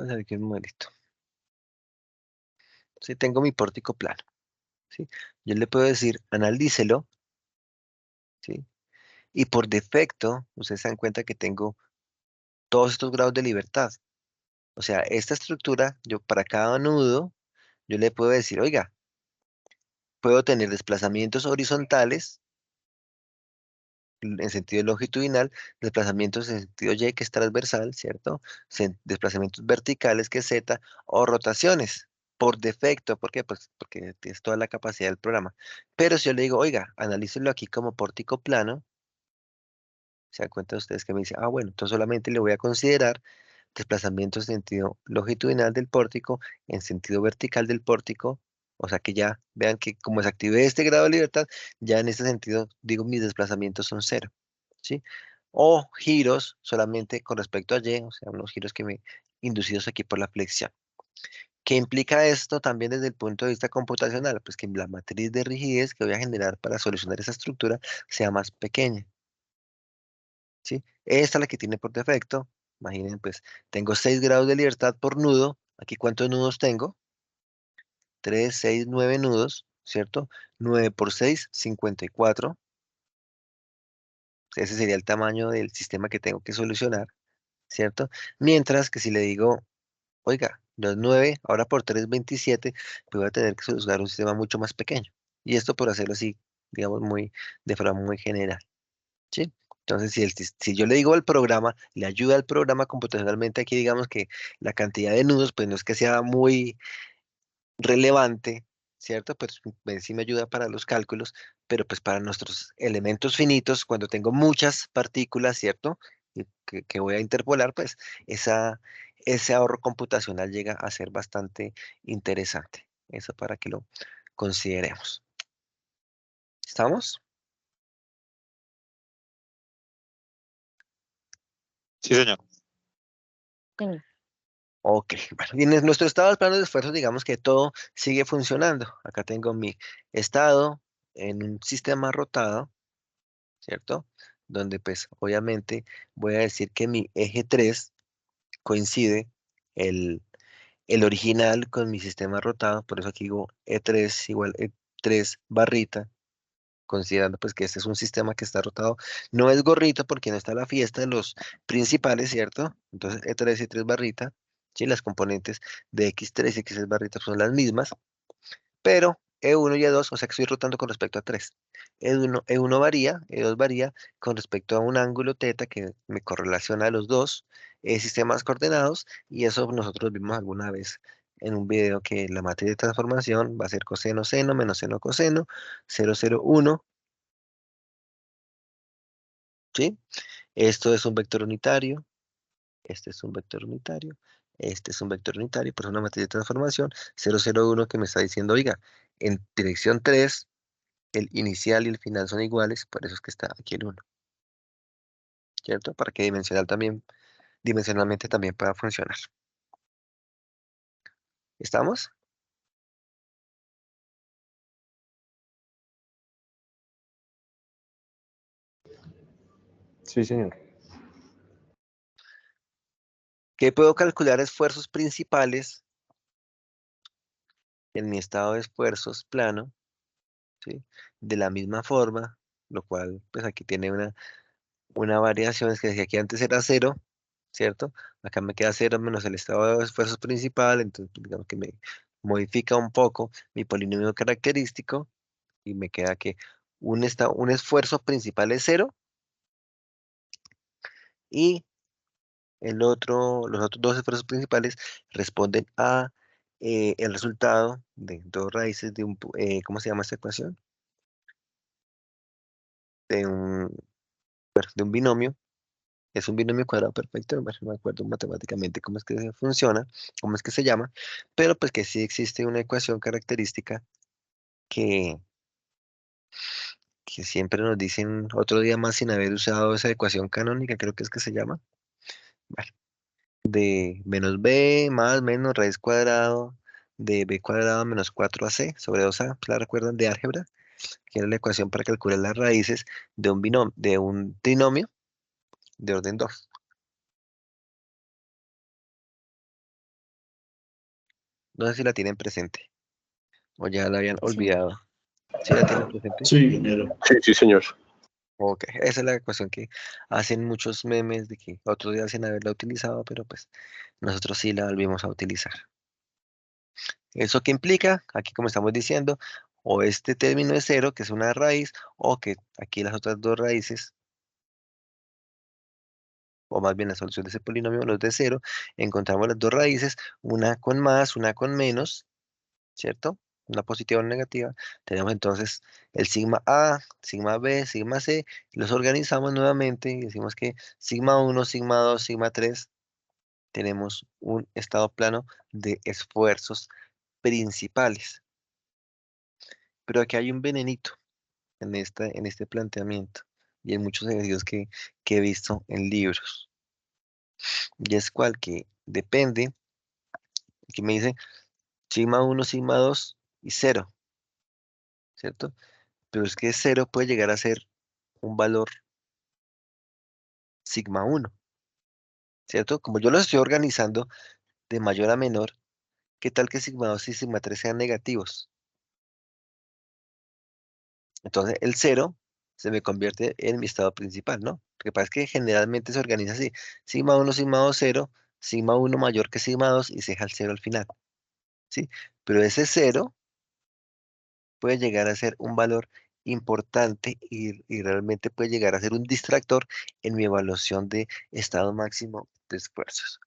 Vamos a ver aquí un modelito. Si tengo mi pórtico plano, ¿sí? Yo le puedo decir, analícelo, ¿sí? Y por defecto, ustedes se dan cuenta que tengo todos estos grados de libertad. O sea, esta estructura, yo para cada nudo, yo le puedo decir, oiga, puedo tener desplazamientos horizontales en sentido longitudinal, desplazamientos en sentido Y, que es transversal, ¿cierto? Desplazamientos verticales, que es Z, o rotaciones, por defecto. ¿Por qué? Pues porque tienes toda la capacidad del programa. Pero si yo le digo, oiga, analícelo aquí como pórtico plano, se dan cuenta ustedes que me dice, ah, bueno, entonces solamente le voy a considerar desplazamientos en sentido longitudinal del pórtico, en sentido vertical del pórtico, o sea que ya vean que como desactivé este grado de libertad, ya en este sentido digo mis desplazamientos son cero, ¿sí? O giros solamente con respecto a Y, o sea, unos giros que me inducidos aquí por la flexión. ¿Qué implica esto también desde el punto de vista computacional? Pues que la matriz de rigidez que voy a generar para solucionar esa estructura sea más pequeña. ¿Sí? Esta es la que tiene por defecto. Imaginen, pues, tengo 6 grados de libertad por nudo. Aquí, ¿cuántos nudos tengo? 3, 6, 9 nudos, ¿cierto? 9 por 6, 54. Ese sería el tamaño del sistema que tengo que solucionar, ¿cierto? Mientras que si le digo, oiga, los 9, ahora por 3, 27, pues voy a tener que solucionar un sistema mucho más pequeño. Y esto por hacerlo así, digamos, de forma muy general. ¿Sí? Entonces, si yo le digo al programa, le ayuda al programa computacionalmente, aquí digamos que la cantidad de nudos, pues no es que sea muy relevante, ¿cierto? Pues sí me ayuda para los cálculos, pero pues para nuestros elementos finitos, cuando tengo muchas partículas, ¿cierto? Y que voy a interpolar, pues ese ahorro computacional llega a ser bastante interesante. Eso para que lo consideremos. ¿Estamos? Sí, señor. Ok, bueno, y en nuestro estado del plano de esfuerzos, digamos que todo sigue funcionando. Acá tengo mi estado en un sistema rotado, ¿cierto? Donde pues obviamente voy a decir que mi eje 3 coincide el, el original con mi sistema rotado, por eso aquí digo E3 igual E3 barrita, considerando pues que este es un sistema que está rotado. No es gorrito porque no está la fiesta de los principales, ¿cierto? Entonces E3 y 3 barrita, ¿sí? Las componentes de X3 y X3 barrita son las mismas, pero E1 y E2, o sea que estoy rotando con respecto a 3. E1 varía, E2 varía con respecto a un ángulo teta que me correlaciona a los dos sistemas coordenados, y eso nosotros vimos alguna vez en un video que la matriz de transformación va a ser coseno seno menos seno coseno 0,01. ¿Sí? Esto es un vector unitario, este es un vector unitario, este es un vector unitario, por eso una matriz de transformación 0,01 que me está diciendo, oiga, en dirección 3 el inicial y el final son iguales, por eso es que está aquí el 1, ¿cierto? Para que dimensionalmente también pueda funcionar. ¿Estamos? Sí, señor. ¿Qué puedo calcular esfuerzos principales en mi estado de esfuerzos plano? ¿Sí? De la misma forma, lo cual, pues aquí tiene una variación, es que decía que antes era 0, ¿cierto? Acá me queda 0 menos el estado de esfuerzos principal, entonces pues, digamos que me modifica un poco mi polinomio característico y me queda que un esfuerzo principal es 0 y los otros dos esfuerzos principales responden a el resultado de dos raíces de ¿cómo se llama esta ecuación? De un, de un binomio. Es un binomio cuadrado perfecto, bueno, no me acuerdo matemáticamente cómo es que funciona, cómo es que se llama, pero pues que sí existe una ecuación característica que, que siempre nos dicen otro día más sin haber usado esa ecuación canónica, creo que es que se llama, bueno, de menos b más menos raíz cuadrado de b cuadrado menos 4ac sobre 2a, ¿la recuerdan de álgebra? Que era la ecuación para calcular las raíces de un binomio, de un trinomio de orden 2. No sé si la tienen presente o ya la habían Sí, señor. olvidado. ¿Sí la tienen presente? Sí, ingeniero. Sí, sí, señor. Ok, esa es la ecuación que hacen muchos memes de que otros ya hacen haberla utilizado, pero pues nosotros sí la volvimos a utilizar. ¿Eso qué implica? Aquí como estamos diciendo, o este término es cero, que es una raíz, o que aquí las otras dos raíces, o más bien la solución de ese polinomio no es de cero, encontramos las dos raíces, una con más, una con menos, ¿cierto? Una positiva o una negativa. Tenemos entonces el sigma A, sigma B, sigma C, los organizamos nuevamente y decimos que sigma 1, sigma 2, sigma 3, tenemos un estado plano de esfuerzos principales. Pero aquí hay un venenito en este planteamiento y en muchos ejercicios que he visto en libros. Y es cual que depende, que me dice sigma 1, sigma 2 y cero, ¿cierto? Pero es que cero puede llegar a ser un valor sigma 1, ¿cierto? Como yo lo estoy organizando de mayor a menor, ¿qué tal que sigma 2 y sigma 3 sean negativos? Entonces el cero se me convierte en mi estado principal, ¿no? Lo que pasa es que generalmente se organiza así, sigma 1, sigma 2, 0, sigma 1 mayor que sigma 2 y se deja el 0 al final, ¿sí? Pero ese cero puede llegar a ser un valor importante y realmente puede llegar a ser un distractor en mi evaluación de estado máximo de esfuerzos.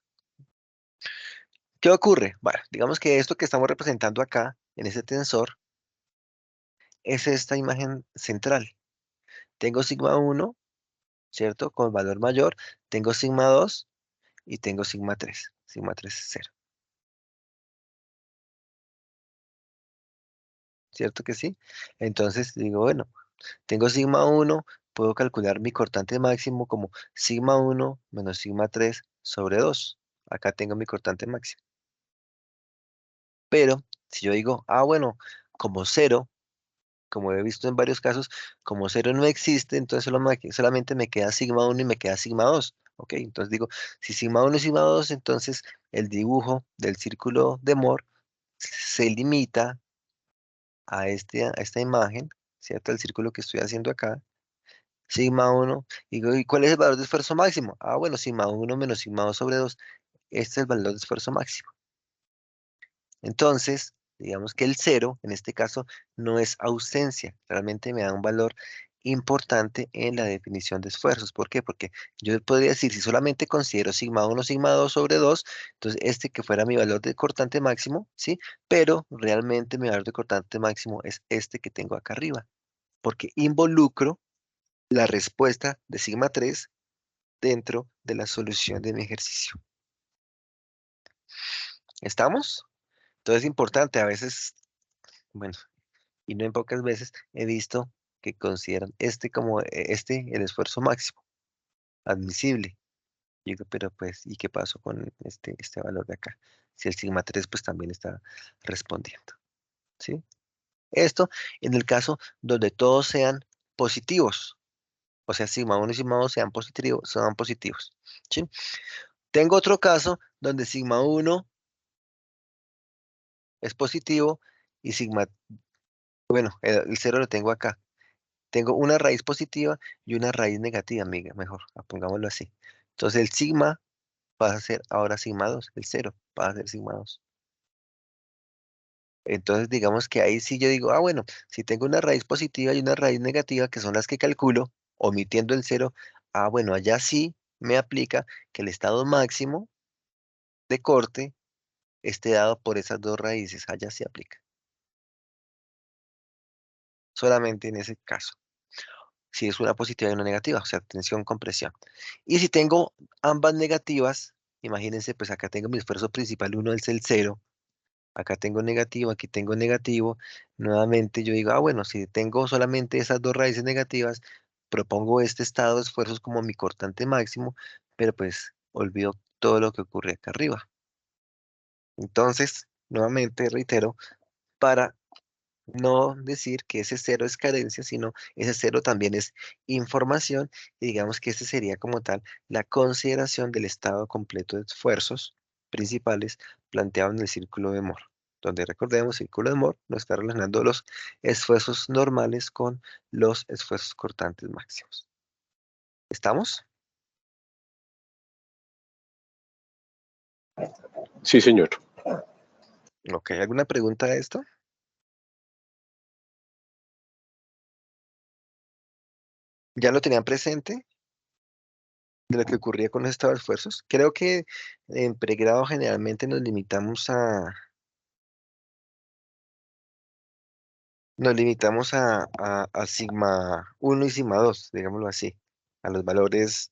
¿Qué ocurre? Bueno, digamos que esto que estamos representando acá, en ese tensor, es esta imagen central. Tengo sigma 1, ¿cierto? Con valor mayor, tengo sigma 2 y tengo sigma 3. Sigma 3 es 0. ¿Cierto que sí? Entonces digo, bueno, tengo sigma 1, puedo calcular mi cortante máximo como sigma 1 menos sigma 3 sobre 2. Acá tengo mi cortante máximo. Pero si yo digo, bueno, como 0, como he visto en varios casos, como 0 no existe, entonces solamente me queda sigma 1 y me queda sigma 2. Ok, entonces digo, si sigma 1 y sigma 2, entonces el dibujo del círculo de Moore se limita a esta imagen, ¿cierto? El círculo que estoy haciendo acá, sigma 1, y digo, ¿y cuál es el valor de esfuerzo máximo? Bueno, sigma 1 menos sigma 2 sobre 2, este es el valor de esfuerzo máximo. Entonces, digamos que el cero, en este caso, no es ausencia, realmente me da un valor importante en la definición de esfuerzos. ¿Por qué? Porque yo podría decir, si solamente considero sigma 1, sigma 2 sobre 2, entonces este que fuera mi valor de cortante máximo, ¿sí? Pero realmente mi valor de cortante máximo es este que tengo acá arriba, porque involucro la respuesta de sigma 3 dentro de la solución de mi ejercicio. ¿Estamos? Entonces es importante, a veces, bueno, y no en pocas veces he visto que consideran este como el esfuerzo máximo, admisible. Y digo, pero pues, ¿y qué pasó con este valor de acá? Si el sigma 3 pues también está respondiendo, ¿sí? Esto en el caso donde todos sean positivos, o sea, sigma 1 y sigma 2 sean positivos, ¿sí? Tengo otro caso donde sigma 1 es positivo y sigma, bueno, el 0 lo tengo acá. Tengo una raíz positiva y una raíz negativa, amiga, mejor, pongámoslo así. Entonces el sigma va a ser ahora sigma 2, el 0 va a ser sigma 2. Entonces digamos que ahí sí yo digo, bueno, si tengo una raíz positiva y una raíz negativa, que son las que calculo, omitiendo el 0, bueno, allá sí me aplica que el estado máximo de corte esté dado por esas dos raíces, allá sí aplica. Solamente en ese caso. Si es una positiva y una negativa, o sea, tensión, compresión. Y si tengo ambas negativas, imagínense, pues acá tengo mi esfuerzo principal, uno es el 0, acá tengo negativo, aquí tengo negativo, nuevamente yo digo, bueno, si tengo solamente esas dos raíces negativas, propongo este estado de esfuerzos como mi cortante máximo, pero pues olvido todo lo que ocurre acá arriba. Entonces, nuevamente reitero, para no decir que ese 0 es carencia, sino ese 0 también es información, y digamos que ese sería como tal la consideración del estado completo de esfuerzos principales planteado en el círculo de Moore. donde recordemos, círculo de Moore nos está relacionando los esfuerzos normales con los esfuerzos cortantes máximos. ¿Estamos? Sí, señor. Ok, ¿alguna pregunta de esto? ¿Ya lo tenían presente de lo que ocurría con los estados de esfuerzos? Creo que en pregrado generalmente nos limitamos a sigma 1 y sigma 2, digámoslo así, a los valores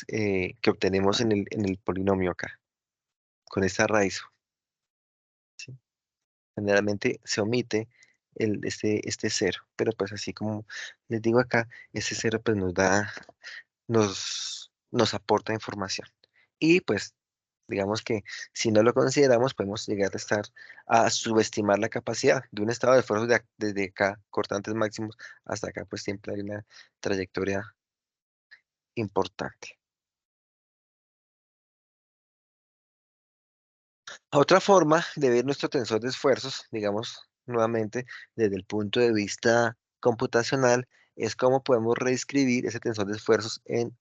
que obtenemos en el polinomio acá, con esta raíz. ¿Sí? Generalmente se omite este cero, pero pues así como les digo acá, ese cero pues nos aporta información. Y pues digamos que si no lo consideramos, podemos llegar a subestimar la capacidad de un estado de esfuerzo desde acá, cortantes máximos, hasta acá, pues siempre hay una trayectoria importante. Otra forma de ver nuestro tensor de esfuerzos, digamos nuevamente desde el punto de vista computacional, es cómo podemos reescribir ese tensor de esfuerzos en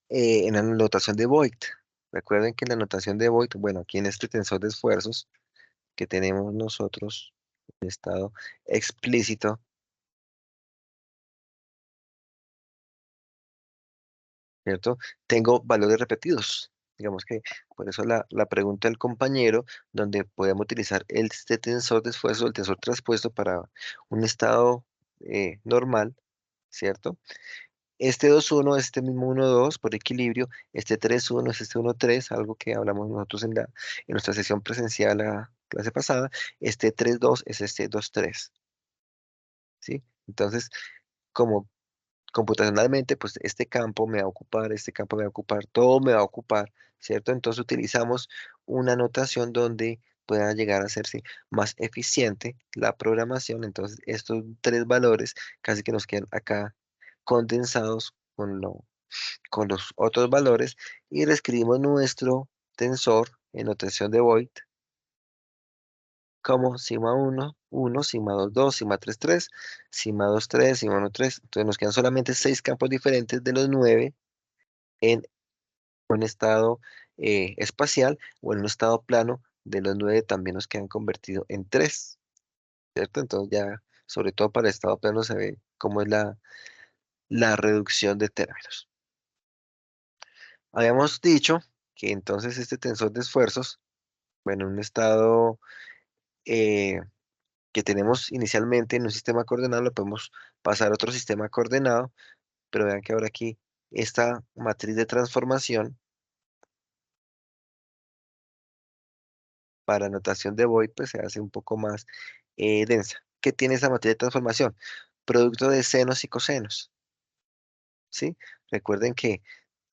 la notación de Voigt. Recuerden que en la notación de Voigt, bueno, aquí en este tensor de esfuerzos que tenemos nosotros en estado explícito, ¿cierto? Tengo valores repetidos. Digamos que por eso la pregunta del compañero, donde podemos utilizar este tensor de esfuerzo, el tensor traspuesto para un estado normal, ¿cierto? Este 2,1 es este mismo 1,2 por equilibrio, este 3,1 es este 1,3, algo que hablamos nosotros en nuestra sesión presencial la clase pasada, este 3,2 es este 2,3, ¿sí? Entonces, como computacionalmente, pues este campo me va a ocupar, este campo me va a ocupar, todo me va a ocupar, ¿cierto? Entonces utilizamos una notación donde pueda llegar a hacerse más eficiente la programación. Entonces estos tres valores casi que nos quedan acá condensados con los otros valores y reescribimos nuestro tensor en notación de Voigt como sigma 1, 1, sigma 2, 2, sigma 3, 3, sigma 2, 3, sigma 1, 3. Entonces nos quedan solamente 6 campos diferentes de los 9 en un estado espacial, o en un estado plano de los 9 también nos quedan convertidos en 3, ¿cierto? Entonces ya, sobre todo para el estado plano, se ve cómo es la reducción de términos. Habíamos dicho que entonces este tensor de esfuerzos, bueno, un estado eh, que tenemos inicialmente en un sistema coordenado, lo podemos pasar a otro sistema coordenado, pero vean que ahora aquí esta matriz de transformación para notación de Voigt pues se hace un poco más densa. ¿Qué tiene esa matriz de transformación? Producto de senos y cosenos, ¿sí? Recuerden que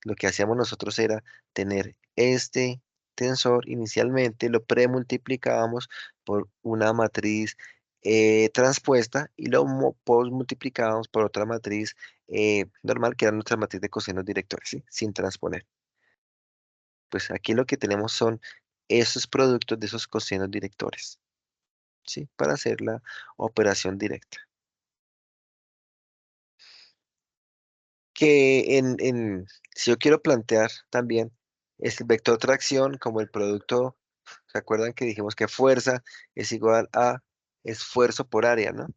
lo que hacíamos nosotros era tener este tensor inicialmente, lo premultiplicábamos por una matriz transpuesta y lo multiplicábamos por otra matriz normal, que era nuestra matriz de cosenos directores, ¿sí? Sin transponer. Pues aquí lo que tenemos son esos productos de esos cosenos directores, ¿sí? Para hacer la operación directa. Si yo quiero plantear también el vector tracción como el producto, ¿se acuerdan que dijimos que fuerza es igual a esfuerzo por área, ¿no?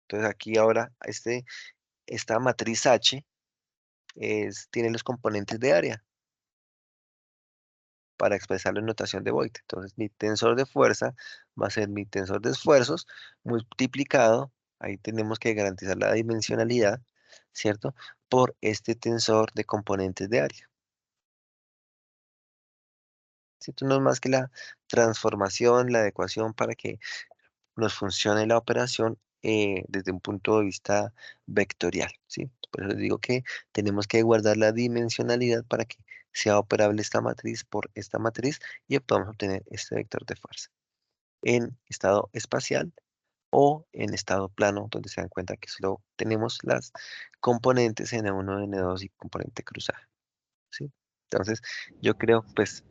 Entonces aquí ahora esta matriz H tiene los componentes de área para expresarlo en notación de Voigt. Entonces mi tensor de fuerza va a ser mi tensor de esfuerzos multiplicado, ahí tenemos que garantizar la dimensionalidad, ¿cierto? Por este tensor de componentes de área. ¿Cierto? No es más que la transformación, la adecuación para que nos funcione la operación desde un punto de vista vectorial, ¿sí? Por eso les digo que tenemos que guardar la dimensionalidad para que sea operable esta matriz por esta matriz y podamos obtener este vector de fuerza en estado espacial o en estado plano, donde se dan cuenta que solo tenemos las componentes N1, N2 y componente cruzada, ¿sí? Entonces, yo creo, pues,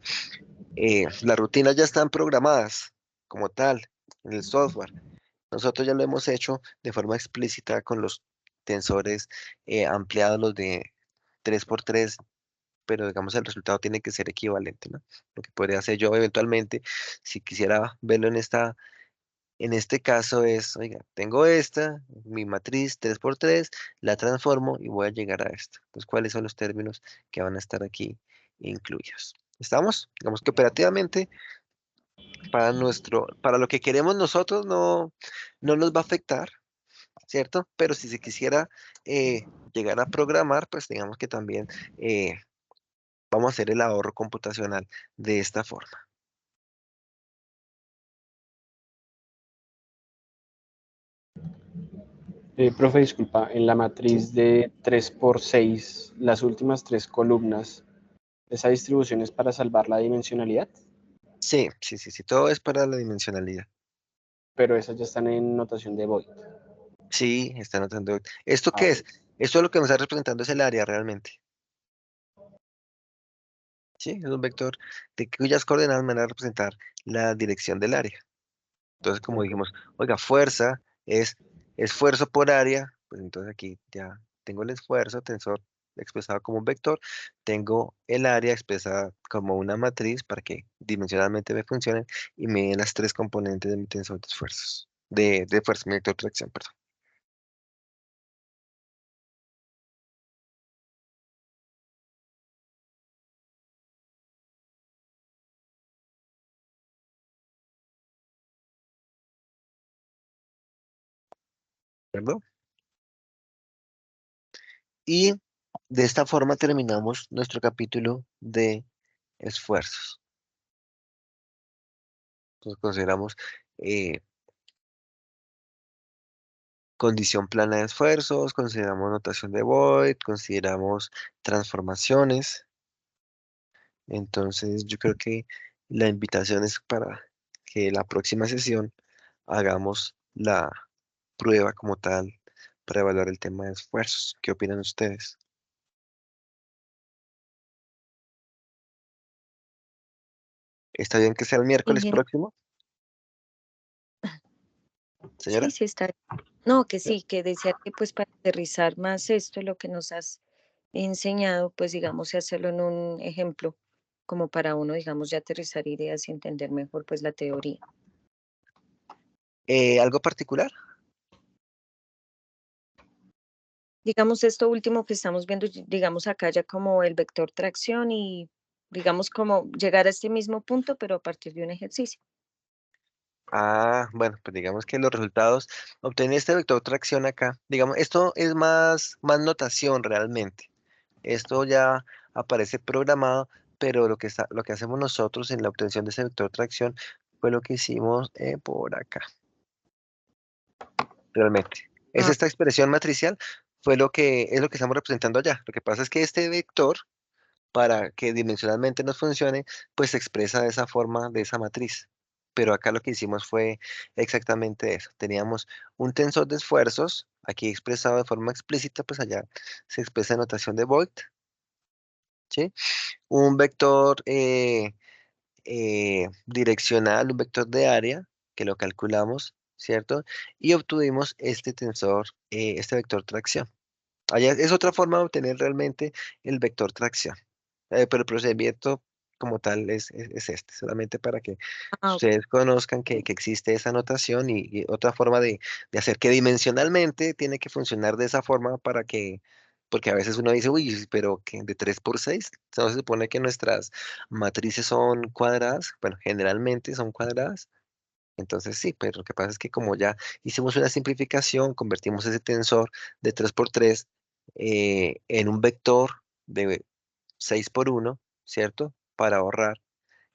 las rutinas ya están programadas como tal en el software. Nosotros ya lo hemos hecho de forma explícita con los tensores ampliados, los de 3x3, pero digamos el resultado tiene que ser equivalente, ¿no? Lo que podría hacer yo eventualmente, si quisiera verlo en este caso es, oiga, tengo mi matriz 3x3, la transformo y voy a llegar a esto. Entonces, ¿cuáles son los términos que van a estar aquí incluidos? ¿Estamos? Digamos que operativamente para lo que queremos nosotros no nos va a afectar, ¿cierto? Pero si se quisiera llegar a programar, pues digamos que también eh, vamos a hacer el ahorro computacional de esta forma. Profe, disculpa, en la ¿Sí? matriz de 3x6, las últimas tres columnas, ¿esa distribución es para salvar la dimensionalidad? Sí, sí, sí, sí, todo es para la dimensionalidad. Pero esas ya están en notación de Voigt. Sí, está anotando. ¿Esto Ah, qué ok. es? Esto lo que nos está representando es el área realmente. Sí, es un vector de cuyas coordenadas van a representar la dirección del área. Entonces, como Ok. dijimos, oiga, fuerza es esfuerzo por área, pues entonces aquí ya tengo el esfuerzo, tensor expresado como un vector, tengo el área expresada como una matriz para que dimensionalmente me funcionen y me den las tres componentes de mi tensor de esfuerzos, de fuerza, mi vector de tracción, perdón. ¿De acuerdo? Y de esta forma terminamos nuestro capítulo de esfuerzos. Entonces consideramos eh, condición plana de esfuerzos, consideramos notación de Voigt, consideramos transformaciones. Entonces yo creo que la invitación es para que la próxima sesión hagamos la prueba como tal para evaluar el tema de esfuerzos. ¿Qué opinan ustedes? ¿Está bien que sea el miércoles Ingeniero, próximo, sí, señora? sí está. No, que sí, que decía que pues para aterrizar más esto, lo que nos has enseñado, pues digamos, y hacerlo en un ejemplo, como para uno, digamos, ya aterrizar ideas y entender mejor pues la teoría. ¿Algo particular? Digamos, esto último que estamos viendo, digamos acá ya como el vector tracción y digamos como llegar a este mismo punto, pero a partir de un ejercicio. Ah, bueno, pues digamos que los resultados, obtener este vector tracción acá, digamos, esto es más notación realmente. Esto ya aparece programado, pero lo que hacemos nosotros en la obtención de ese vector tracción fue lo que hicimos por acá, realmente. Es Ah, esta expresión matricial, es lo que estamos representando allá. Lo que pasa es que este vector, para que dimensionalmente nos funcione, pues se expresa de esa forma, de esa matriz. Pero acá lo que hicimos fue exactamente eso. Teníamos un tensor de esfuerzos, aquí expresado de forma explícita, pues allá se expresa en notación de Voigt, ¿sí? Un vector direccional, un vector de área, que lo calculamos, ¿cierto? Y obtuvimos este tensor, este vector tracción. Allá es otra forma de obtener realmente el vector tracción. Pero el procedimiento como tal es este, solamente para que ok. ustedes conozcan que existe esa notación y otra forma de hacer que dimensionalmente tiene que funcionar de esa forma para que, porque a veces uno dice, uy, pero que de 3x6, no se supone que nuestras matrices son cuadradas, bueno, generalmente son cuadradas. Entonces sí, pero lo que pasa es que como ya hicimos una simplificación, convertimos ese tensor de 3x3 en un vector de 6x1, ¿cierto? Para ahorrar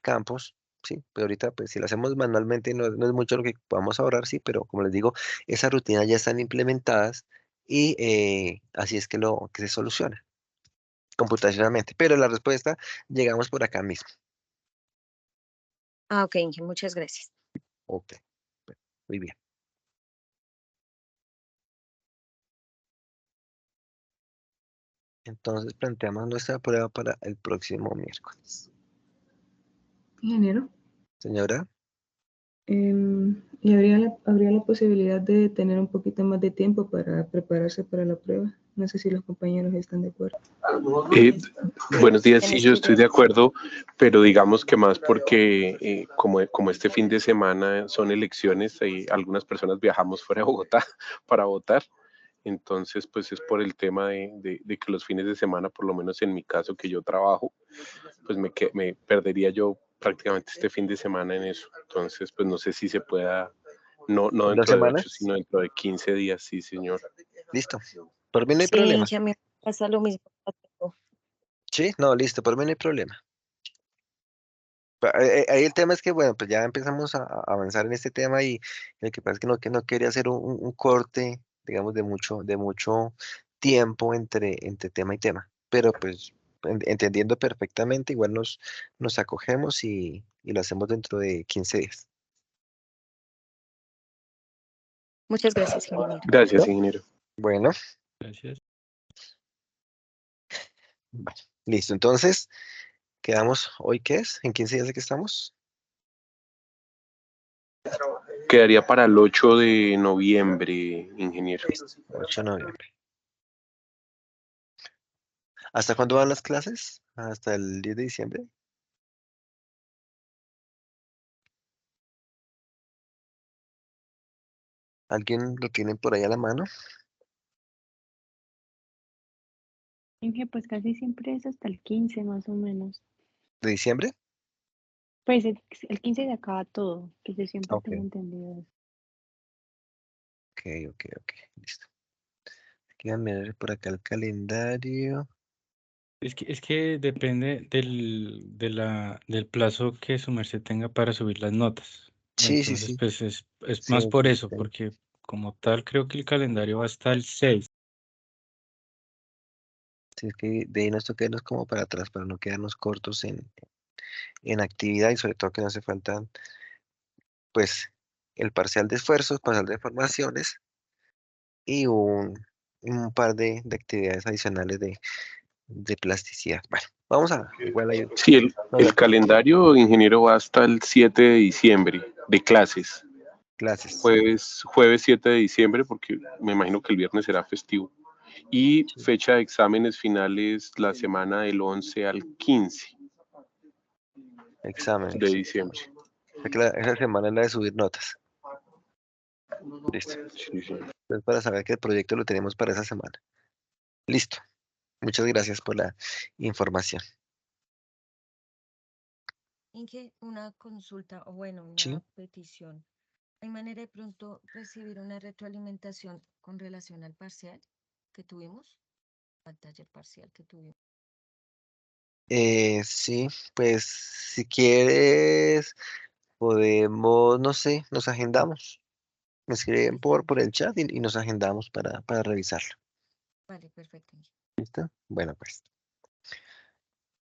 campos, sí, pero ahorita pues si lo hacemos manualmente no es mucho lo que podamos ahorrar, sí, pero como les digo, esas rutinas ya están implementadas y así es que se soluciona computacionalmente, pero la respuesta llegamos por acá mismo. Ah, ok, Inge, muchas gracias. Ok, bueno, muy bien. Entonces planteamos nuestra prueba para el próximo miércoles. Ingeniero. Señora, ¿Y habría la posibilidad de tener un poquito más de tiempo para prepararse para la prueba? No sé si los compañeros están de acuerdo. Buenos días, sí, Tienes yo que estoy de acuerdo, pero digamos que más porque como este fin de semana son elecciones y algunas personas viajamos fuera de Bogotá para votar, entonces pues es por el tema de que los fines de semana, por lo menos en mi caso que yo trabajo, pues me perdería yo prácticamente este fin de semana en eso, entonces pues no sé si se pueda, no ¿en 2 dentro de 8, semanas? sino dentro de 15 días, sí señor. Listo. Por mí no hay Sí, problema. que a mí me pasa lo mismo. Sí, no, listo, por mí no hay problema. Ahí el tema es que, bueno, pues ya empezamos a avanzar en este tema y lo que pasa es que no quería hacer un corte, digamos, de mucho tiempo entre tema y tema. Pero pues entendiendo perfectamente, igual nos acogemos y lo hacemos dentro de 15 días. Muchas gracias, ingeniero. Gracias, ¿No? ingeniero. Bueno, Gracias. vale, listo. Entonces, quedamos hoy, ¿qué es? ¿En 15 días de que estamos? Quedaría para el 8 de noviembre, ingeniero. 8 de noviembre. ¿Hasta cuándo van las clases? ¿Hasta el 10 de diciembre? ¿Alguien lo tiene por ahí a la mano? Inge, pues casi siempre es hasta el 15 más o menos. ¿De diciembre? Pues el 15 de acaba todo, que yo siempre Ok, tengo entendido eso. ok, listo. Voy a mirar por acá el calendario. Es que depende del plazo que su merced tenga para subir las notas. Sí, Entonces, pues es sí, más por eso, sí. porque como tal creo que el calendario va hasta el 6. Sí, es que de ahí nos toca irnos como para atrás para no quedarnos cortos en actividad y sobre todo que no hace falta, pues, el parcial de esfuerzos, parcial de formaciones y un par de actividades adicionales de plasticidad. Bueno, vamos a, igual ahí Sí, nos da el tiempo. calendario, ingeniero, va hasta el 7 de diciembre de clases. Clases. Jueves 7 de diciembre, porque me imagino que el viernes será festivo. Y Sí, fecha de exámenes finales la semana del 11 al 15 de exámenes. diciembre. O sea que esa semana es la de subir notas. Listo. Sí, sí. Entonces, para saber que el proyecto lo tenemos para esa semana. Listo. Muchas gracias por la información. Inge, una consulta o bueno, Sí. una petición. ¿Hay manera de pronto recibir una retroalimentación con relación al parcial que tuvimos? Al taller parcial que tuvimos. Sí, pues si quieres, podemos, no sé, nos agendamos. Me escriben por el chat y nos agendamos para revisarlo. Vale, perfecto, Inge. ¿Listo? Bueno, pues.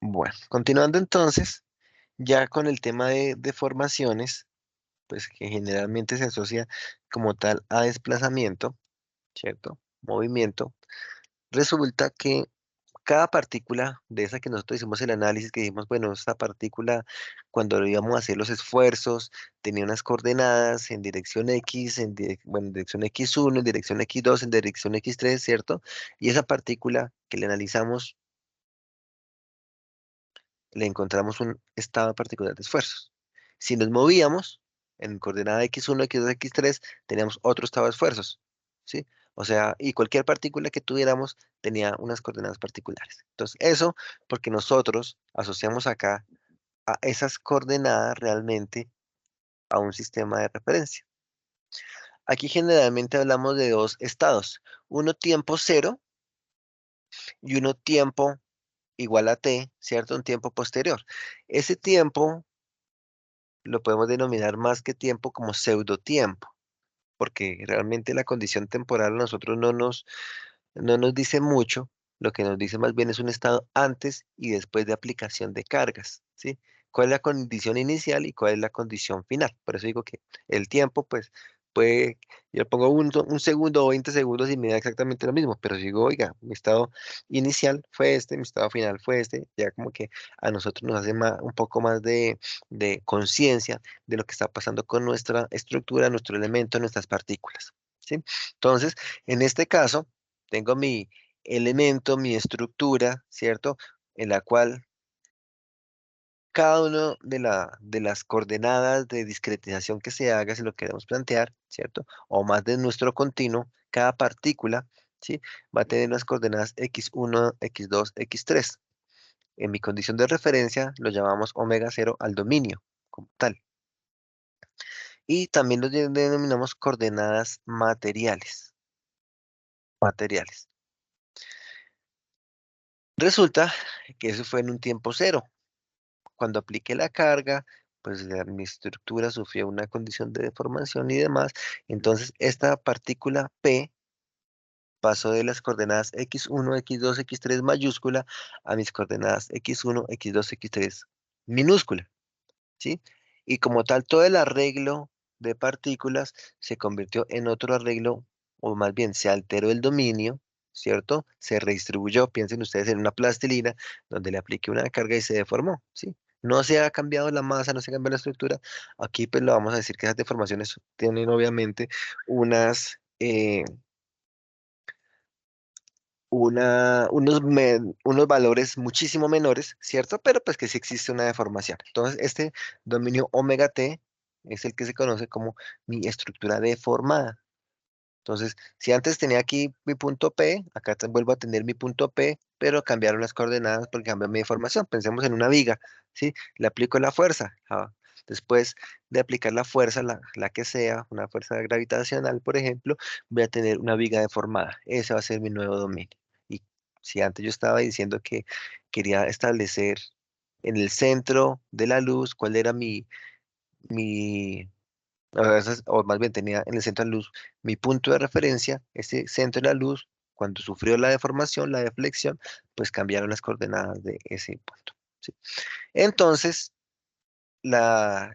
Bueno, continuando entonces, ya con el tema de formaciones, pues que generalmente se asocia como tal a desplazamiento, ¿cierto? Movimiento. Resulta que cada partícula de esa que nosotros hicimos el análisis, que dijimos, bueno, esta partícula, cuando íbamos a hacer los esfuerzos, tenía unas coordenadas en dirección X, bueno, en dirección X1, en dirección X2, en dirección X3, ¿cierto? Y esa partícula que le analizamos, le encontramos un estado particular de esfuerzos. Si nos movíamos en coordenada X1, X2, X3, teníamos otro estado de esfuerzos, ¿sí? O sea, y cualquier partícula que tuviéramos tenía unas coordenadas particulares. Entonces, eso porque nosotros asociamos acá a esas coordenadas realmente a un sistema de referencia. Aquí generalmente hablamos de dos estados, uno tiempo cero y uno tiempo igual a t, ¿cierto? Un tiempo posterior. Ese tiempo lo podemos denominar más que tiempo como pseudotiempo, porque realmente la condición temporal a nosotros no nos dice mucho, lo que nos dice más bien es un estado antes y después de aplicación de cargas, ¿sí? ¿Cuál es la condición inicial y cuál es la condición final? Por eso digo que el tiempo, pues, puede, yo pongo un segundo o 20 segundos y me da exactamente lo mismo, pero si digo, oiga, mi estado inicial fue este, mi estado final fue este, ya como que a nosotros nos hace un poco más de conciencia de lo que está pasando con nuestra estructura, nuestro elemento, nuestras partículas, ¿sí? Entonces, en este caso, tengo mi elemento, mi estructura, ¿cierto? En la cual cada una de las coordenadas de discretización que se haga, si lo queremos plantear, ¿cierto? O más de nuestro continuo, cada partícula, ¿sí? Va a tener unas coordenadas x1, x2, x3. En mi condición de referencia lo llamamos omega 0 al dominio, como tal. Y también lo denominamos coordenadas materiales. Materiales. Resulta que eso fue en un tiempo cero. Cuando apliqué la carga, pues mi estructura sufrió una condición de deformación y demás. Entonces, esta partícula P pasó de las coordenadas x1, x2, x3 mayúscula a mis coordenadas x1, x2, x3 minúscula, ¿sí? Y como tal, todo el arreglo de partículas se convirtió en otro arreglo, o más bien se alteró el dominio, ¿cierto? Se redistribuyó, piensen ustedes en una plastilina donde le apliqué una carga y se deformó, ¿sí? No se ha cambiado la masa, no se ha cambiado la estructura. Aquí pues lo vamos a decir que esas deformaciones tienen obviamente unos valores muchísimo menores, ¿cierto? Pero pues que sí existe una deformación. Entonces, este dominio omega t es el que se conoce como mi estructura deformada. Entonces, si antes tenía aquí mi punto P, acá vuelvo a tener mi punto P, pero cambiaron las coordenadas porque cambió mi deformación. Pensemos en una viga, ¿sí? Le aplico la fuerza. Después de aplicar la fuerza, la que sea, una fuerza gravitacional, por ejemplo, voy a tener una viga deformada. Ese va a ser mi nuevo dominio. Y si antes yo estaba diciendo que quería establecer en el centro de la luz cuál era mi o más bien tenía en el centro de la luz mi punto de referencia, ese centro de la luz, cuando sufrió la deformación, la deflexión, pues cambiaron las coordenadas de ese punto, ¿sí? Entonces,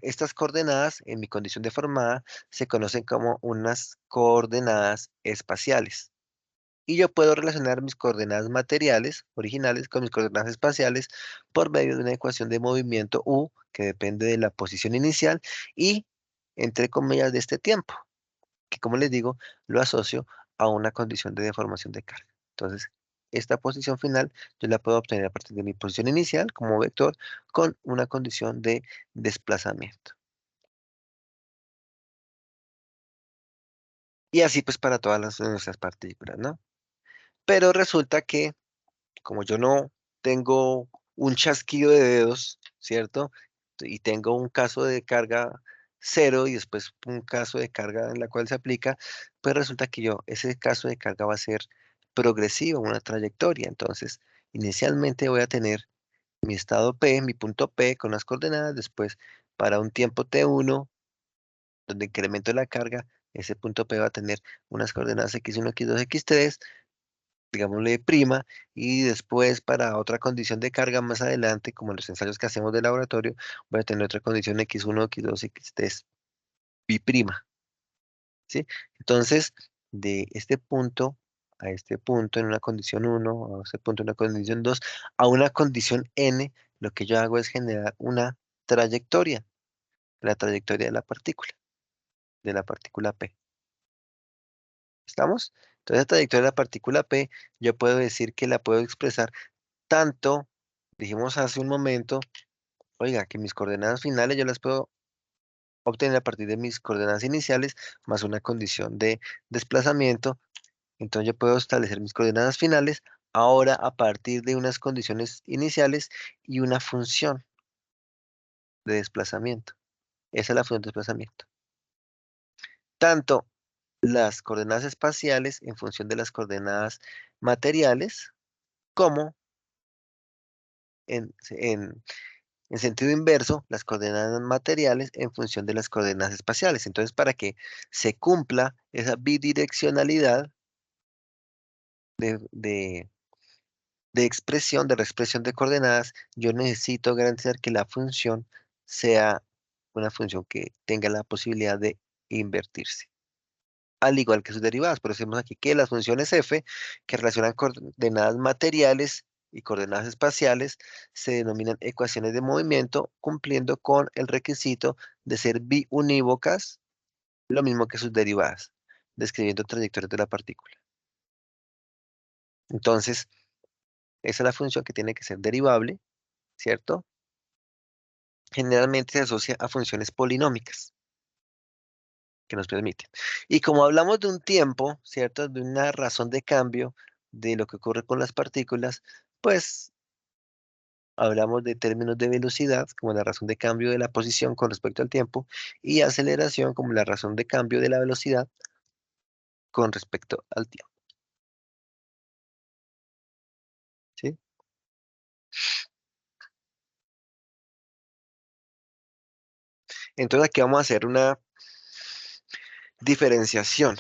estas coordenadas, en mi condición deformada, se conocen como unas coordenadas espaciales. Y yo puedo relacionar mis coordenadas materiales originales con mis coordenadas espaciales por medio de una ecuación de movimiento U que depende de la posición inicial y, entre comillas, de este tiempo, que como les digo, lo asocio a una condición de deformación de carga. Entonces, esta posición final yo la puedo obtener a partir de mi posición inicial como vector con una condición de desplazamiento. Y así pues para todas nuestras partículas, ¿no? Pero resulta que como yo no tengo un chasquido de dedos, ¿cierto? Y tengo un caso de carga cero y después un caso de carga en la cual se aplica, pues resulta que ese caso de carga va a ser progresivo, una trayectoria. Entonces, inicialmente voy a tener mi estado P, mi punto P con las coordenadas, después para un tiempo T1, donde incremento la carga, ese punto P va a tener unas coordenadas x1, x2, x3, digámosle prima, y después para otra condición de carga más adelante, como en los ensayos que hacemos de laboratorio, voy a tener otra condición x1, x2, x3, biprima, ¿sí? Entonces, de este punto a este punto en una condición 1, a este punto en una condición 2, a una condición n, lo que yo hago es generar una trayectoria, la trayectoria de la partícula P. ¿Estamos? Entonces, la trayectoria de la partícula P, yo puedo decir que la puedo expresar tanto, dijimos hace un momento, oiga, que mis coordenadas finales yo las puedo obtener a partir de mis coordenadas iniciales más una condición de desplazamiento. Entonces yo puedo establecer mis coordenadas finales ahora a partir de unas condiciones iniciales y una función de desplazamiento. Esa es la función de desplazamiento. Tanto las coordenadas espaciales en función de las coordenadas materiales como en sentido inverso, las coordenadas materiales en función de las coordenadas espaciales. Entonces, para que se cumpla esa bidireccionalidad de, de, de expresión, de reexpresión de coordenadas, yo necesito garantizar que la función sea una función que tenga la posibilidad de invertirse. al igual que sus derivadas. Por eso vemos aquí que las funciones f, que relacionan coordenadas materiales y coordenadas espaciales, se denominan ecuaciones de movimiento, cumpliendo con el requisito de ser biunívocas, lo mismo que sus derivadas, describiendo trayectorias de la partícula. Entonces, esa es la función que tiene que ser derivable, ¿cierto? Generalmente se asocia a funciones polinómicas que nos permiten. Y como hablamos de un tiempo, ¿cierto? De una razón de cambio de lo que ocurre con las partículas, pues hablamos de términos de velocidad como la razón de cambio de la posición con respecto al tiempo y aceleración como la razón de cambio de la velocidad con respecto al tiempo. ¿Sí? Entonces aquí vamos a hacer una diferenciación.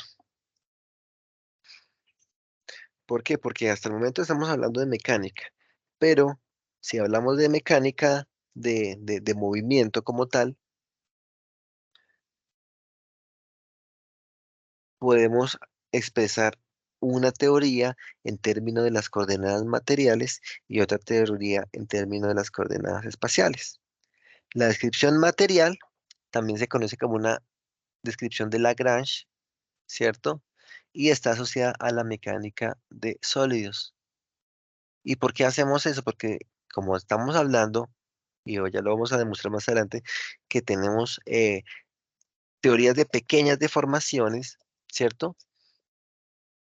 ¿Por qué? Porque hasta el momento estamos hablando de mecánica, pero si hablamos de mecánica de movimiento como tal, podemos expresar una teoría en términos de las coordenadas materiales y otra teoría en términos de las coordenadas espaciales. La descripción material también se conoce como una descripción de Lagrange, ¿cierto? Y está asociada a la mecánica de sólidos. ¿Y por qué hacemos eso? Porque como estamos hablando, y hoy ya lo vamos a demostrar más adelante, que tenemos teorías de pequeñas deformaciones, ¿cierto?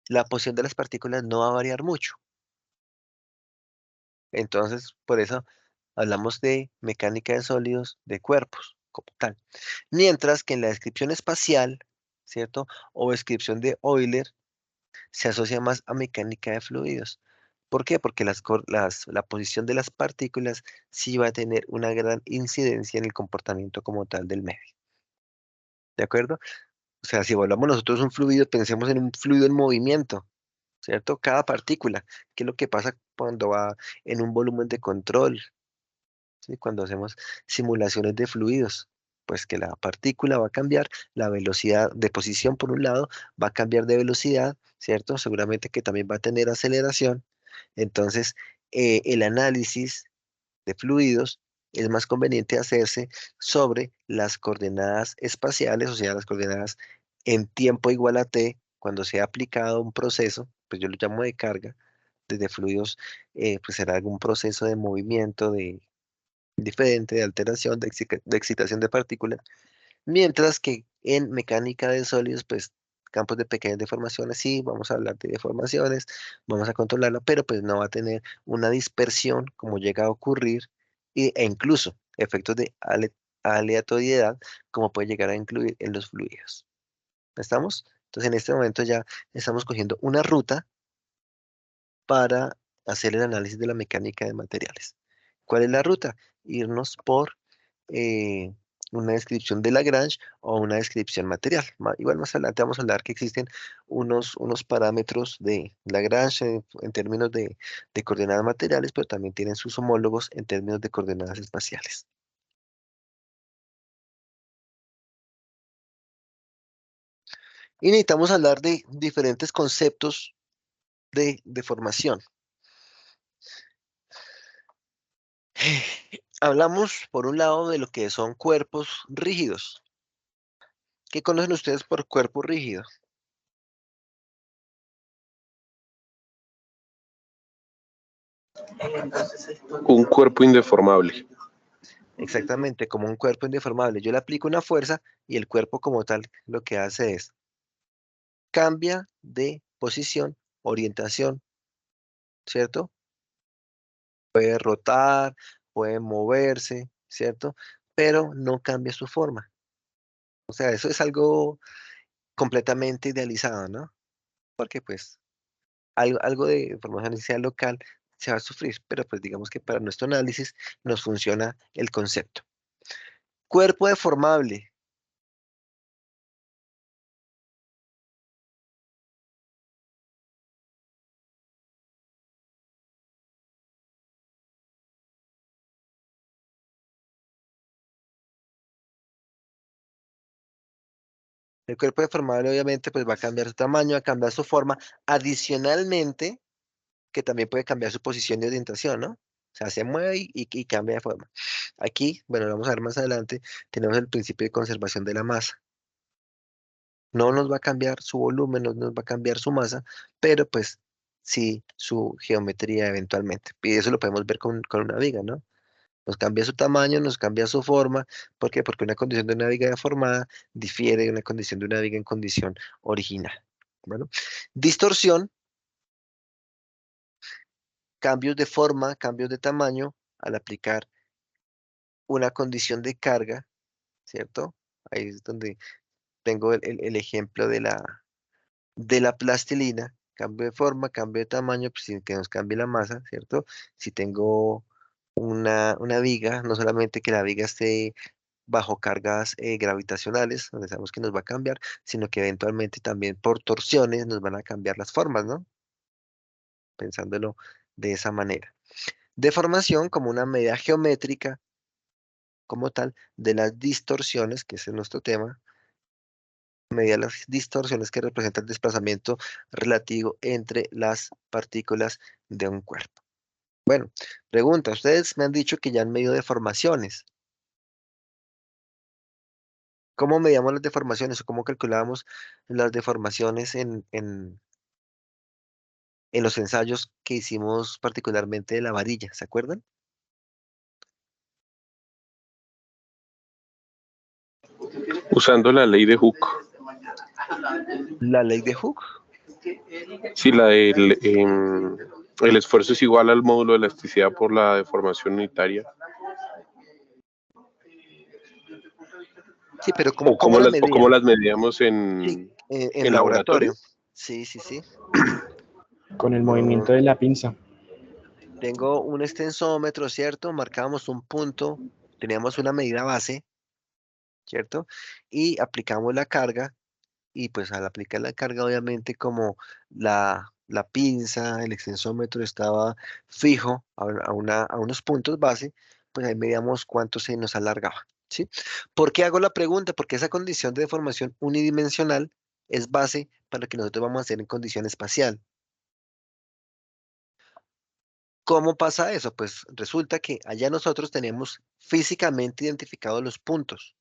La posición de las partículas no va a variar mucho. Entonces, por eso hablamos de mecánica de sólidos de cuerpos como tal. Mientras que en la descripción espacial, ¿cierto? O descripción de Euler se asocia más a mecánica de fluidos. ¿Por qué? Porque la posición de las partículas sí va a tener una gran incidencia en el comportamiento como tal del medio. ¿De acuerdo? O sea, si evaluamos nosotros un fluido, pensemos en un fluido en movimiento, ¿cierto? Cada partícula. ¿Qué es lo que pasa cuando va en un volumen de control? ¿Sí? Cuando hacemos simulaciones de fluidos, pues que la partícula va a cambiar, la velocidad de posición por un lado va a cambiar de velocidad, ¿cierto? Seguramente que también va a tener aceleración. Entonces, el análisis de fluidos es más conveniente hacerse sobre las coordenadas espaciales, o sea, las coordenadas en tiempo igual a t, cuando se ha aplicado un proceso, pues yo lo llamo de carga, desde fluidos, pues será algún proceso de movimiento, de diferente, de alteración, de excitación de partículas, mientras que en mecánica de sólidos, pues campos de pequeñas deformaciones, sí, vamos a hablar de deformaciones, vamos a controlarlo, pero pues no va a tener una dispersión como llega a ocurrir e incluso efectos de aleatoriedad como puede llegar a incluir en los fluidos. ¿Estamos? Entonces en este momento ya estamos cogiendo una ruta para hacer el análisis de la mecánica de materiales. ¿Cuál es la ruta? Irnos por eh, una descripción de Lagrange o una descripción material. Igual más adelante vamos a hablar que existen unos parámetros de Lagrange en términos de coordenadas materiales, pero también tienen sus homólogos en términos de coordenadas espaciales. Y necesitamos hablar de diferentes conceptos de formación. Hablamos, por un lado, de lo que son cuerpos rígidos. ¿Qué conocen ustedes por cuerpo rígido? Un cuerpo indeformable. Exactamente, como un cuerpo indeformable. Yo le aplico una fuerza y el cuerpo como tal lo que hace es cambia de posición, orientación, ¿cierto? Puede rotar, puede moverse, ¿cierto? Pero no cambia su forma. O sea, eso es algo completamente idealizado, ¿no? Porque pues algo de información inicial local se va a sufrir, pero pues digamos que para nuestro análisis nos funciona el concepto. Cuerpo deformable. El cuerpo deformable obviamente pues va a cambiar su tamaño, va a cambiar su forma, adicionalmente que también puede cambiar su posición de orientación, ¿no? O sea, se mueve y cambia de forma. Aquí, bueno, lo vamos a ver más adelante, tenemos el principio de conservación de la masa. No nos va a cambiar su volumen, no nos va a cambiar su masa, pero pues sí su geometría eventualmente. Y eso lo podemos ver con una viga, ¿no? Nos cambia su tamaño, nos cambia su forma. ¿Por qué? Porque una condición de una viga deformada difiere de una condición de una viga en condición original. Bueno, distorsión, cambios de forma, cambios de tamaño al aplicar una condición de carga, ¿cierto? Ahí es donde tengo el ejemplo de la plastilina, cambio de forma, cambio de tamaño, pues sin que nos cambie la masa, ¿cierto? Si tengo una viga, no solamente que la viga esté bajo cargas gravitacionales, donde sabemos que nos va a cambiar, sino que eventualmente también por torsiones nos van a cambiar las formas, ¿no? Pensándolo de esa manera. Deformación como una medida geométrica, como tal, de las distorsiones, que ese es nuestro tema, medida las distorsiones que representan el desplazamiento relativo entre las partículas de un cuerpo. Bueno, pregunta, ustedes me han dicho que ya han medido deformaciones. ¿Cómo medíamos las deformaciones o cómo calculábamos las deformaciones en los ensayos que hicimos particularmente de la varilla? ¿Se acuerdan? Usando la ley de Hooke. La ley de Hooke. Sí, la del el esfuerzo es igual al módulo de elasticidad por la deformación unitaria. Sí, pero O ¿cómo la cómo medían? las medíamos Sí, en en laboratorio. laboratorio. Sí, sí, sí. Con el Mm, movimiento de la pinza. Tengo un extensómetro, ¿cierto? Marcábamos un punto, teníamos una medida base, ¿cierto? Y aplicamos la carga y pues al aplicar la carga obviamente como la pinza, el extensómetro estaba fijo a unos puntos base, pues ahí medíamos cuánto se nos alargaba, ¿sí? ¿Por qué hago la pregunta? Porque esa condición de deformación unidimensional es base para lo que nosotros vamos a hacer en condición espacial. ¿Cómo pasa eso? Pues resulta que allá nosotros tenemos físicamente identificados los puntos,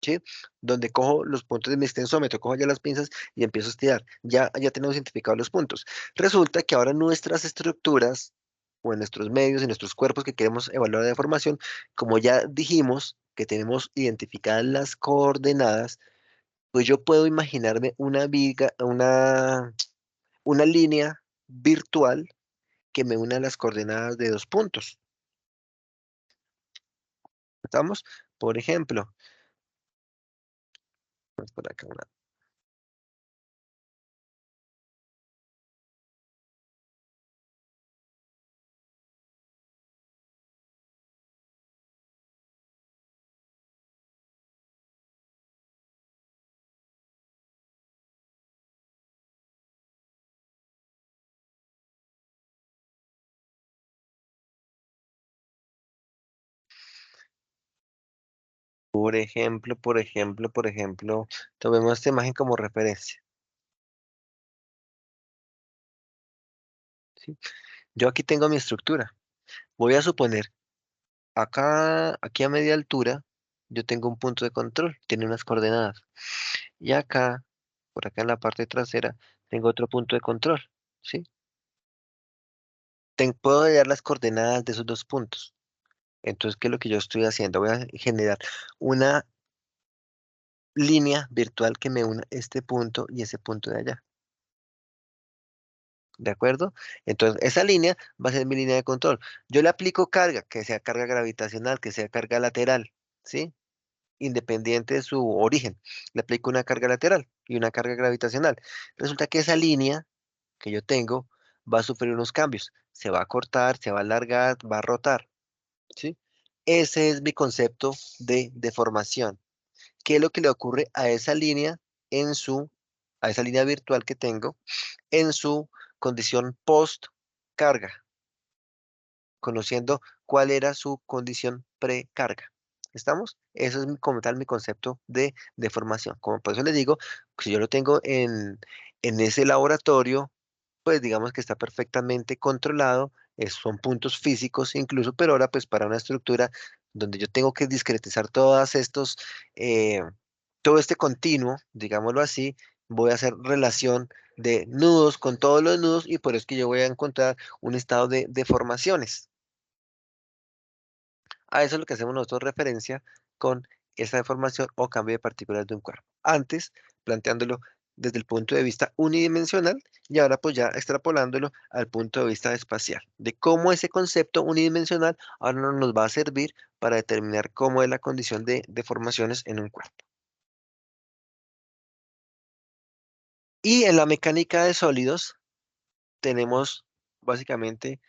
¿sí? Donde cojo los puntos de mi extensómetro, cojo ya las pinzas y empiezo a estirar. Ya tenemos identificados los puntos. Resulta que ahora nuestras estructuras o en nuestros medios, en nuestros cuerpos que queremos evaluar la deformación, como ya dijimos que tenemos identificadas las coordenadas, pues yo puedo imaginarme una viga, una línea virtual que me una las coordenadas de dos puntos. ¿Estamos? Por ejemplo, vamos por acá una. Por ejemplo, tomemos esta imagen como referencia, ¿sí? Yo aquí tengo mi estructura. Voy a suponer, aquí a media altura, yo tengo un punto de control, tiene unas coordenadas. Y acá, por acá en la parte trasera, tengo otro punto de control, ¿sí? Puedo hallar las coordenadas de esos dos puntos. Entonces, ¿qué es lo que yo estoy haciendo? Voy a generar una línea virtual que me una este punto y ese punto de allá. ¿De acuerdo? Entonces, esa línea va a ser mi línea de control. Yo le aplico carga, que sea carga gravitacional, que sea carga lateral, ¿sí? Independiente de su origen. Le aplico una carga lateral y una carga gravitacional. Resulta que esa línea que yo tengo va a sufrir unos cambios. Se va a cortar, se va a alargar, va a rotar, ¿sí? Ese es mi concepto de deformación. ¿Qué es lo que le ocurre a esa línea a esa línea virtual que tengo en su condición post carga, conociendo cuál era su condición precarga? ¿Estamos? Eso es como tal mi concepto de deformación. Como por eso les digo, si yo lo tengo en ese laboratorio, pues digamos que está perfectamente controlado, son puntos físicos incluso, pero ahora pues para una estructura donde yo tengo que discretizar todas estos, eh, todo este continuo, digámoslo así, voy a hacer relación de nudos con todos los nudos y por eso es que yo voy a encontrar un estado de deformaciones. A eso es lo que hacemos nosotros referencia con esa deformación o cambio de partículas de un cuerpo. Antes, planteándolo desde el punto de vista unidimensional y ahora pues ya extrapolándolo al punto de vista espacial, de cómo ese concepto unidimensional ahora nos va a servir para determinar cómo es la condición de deformaciones en un cuerpo. Y en la mecánica de sólidos tenemos básicamente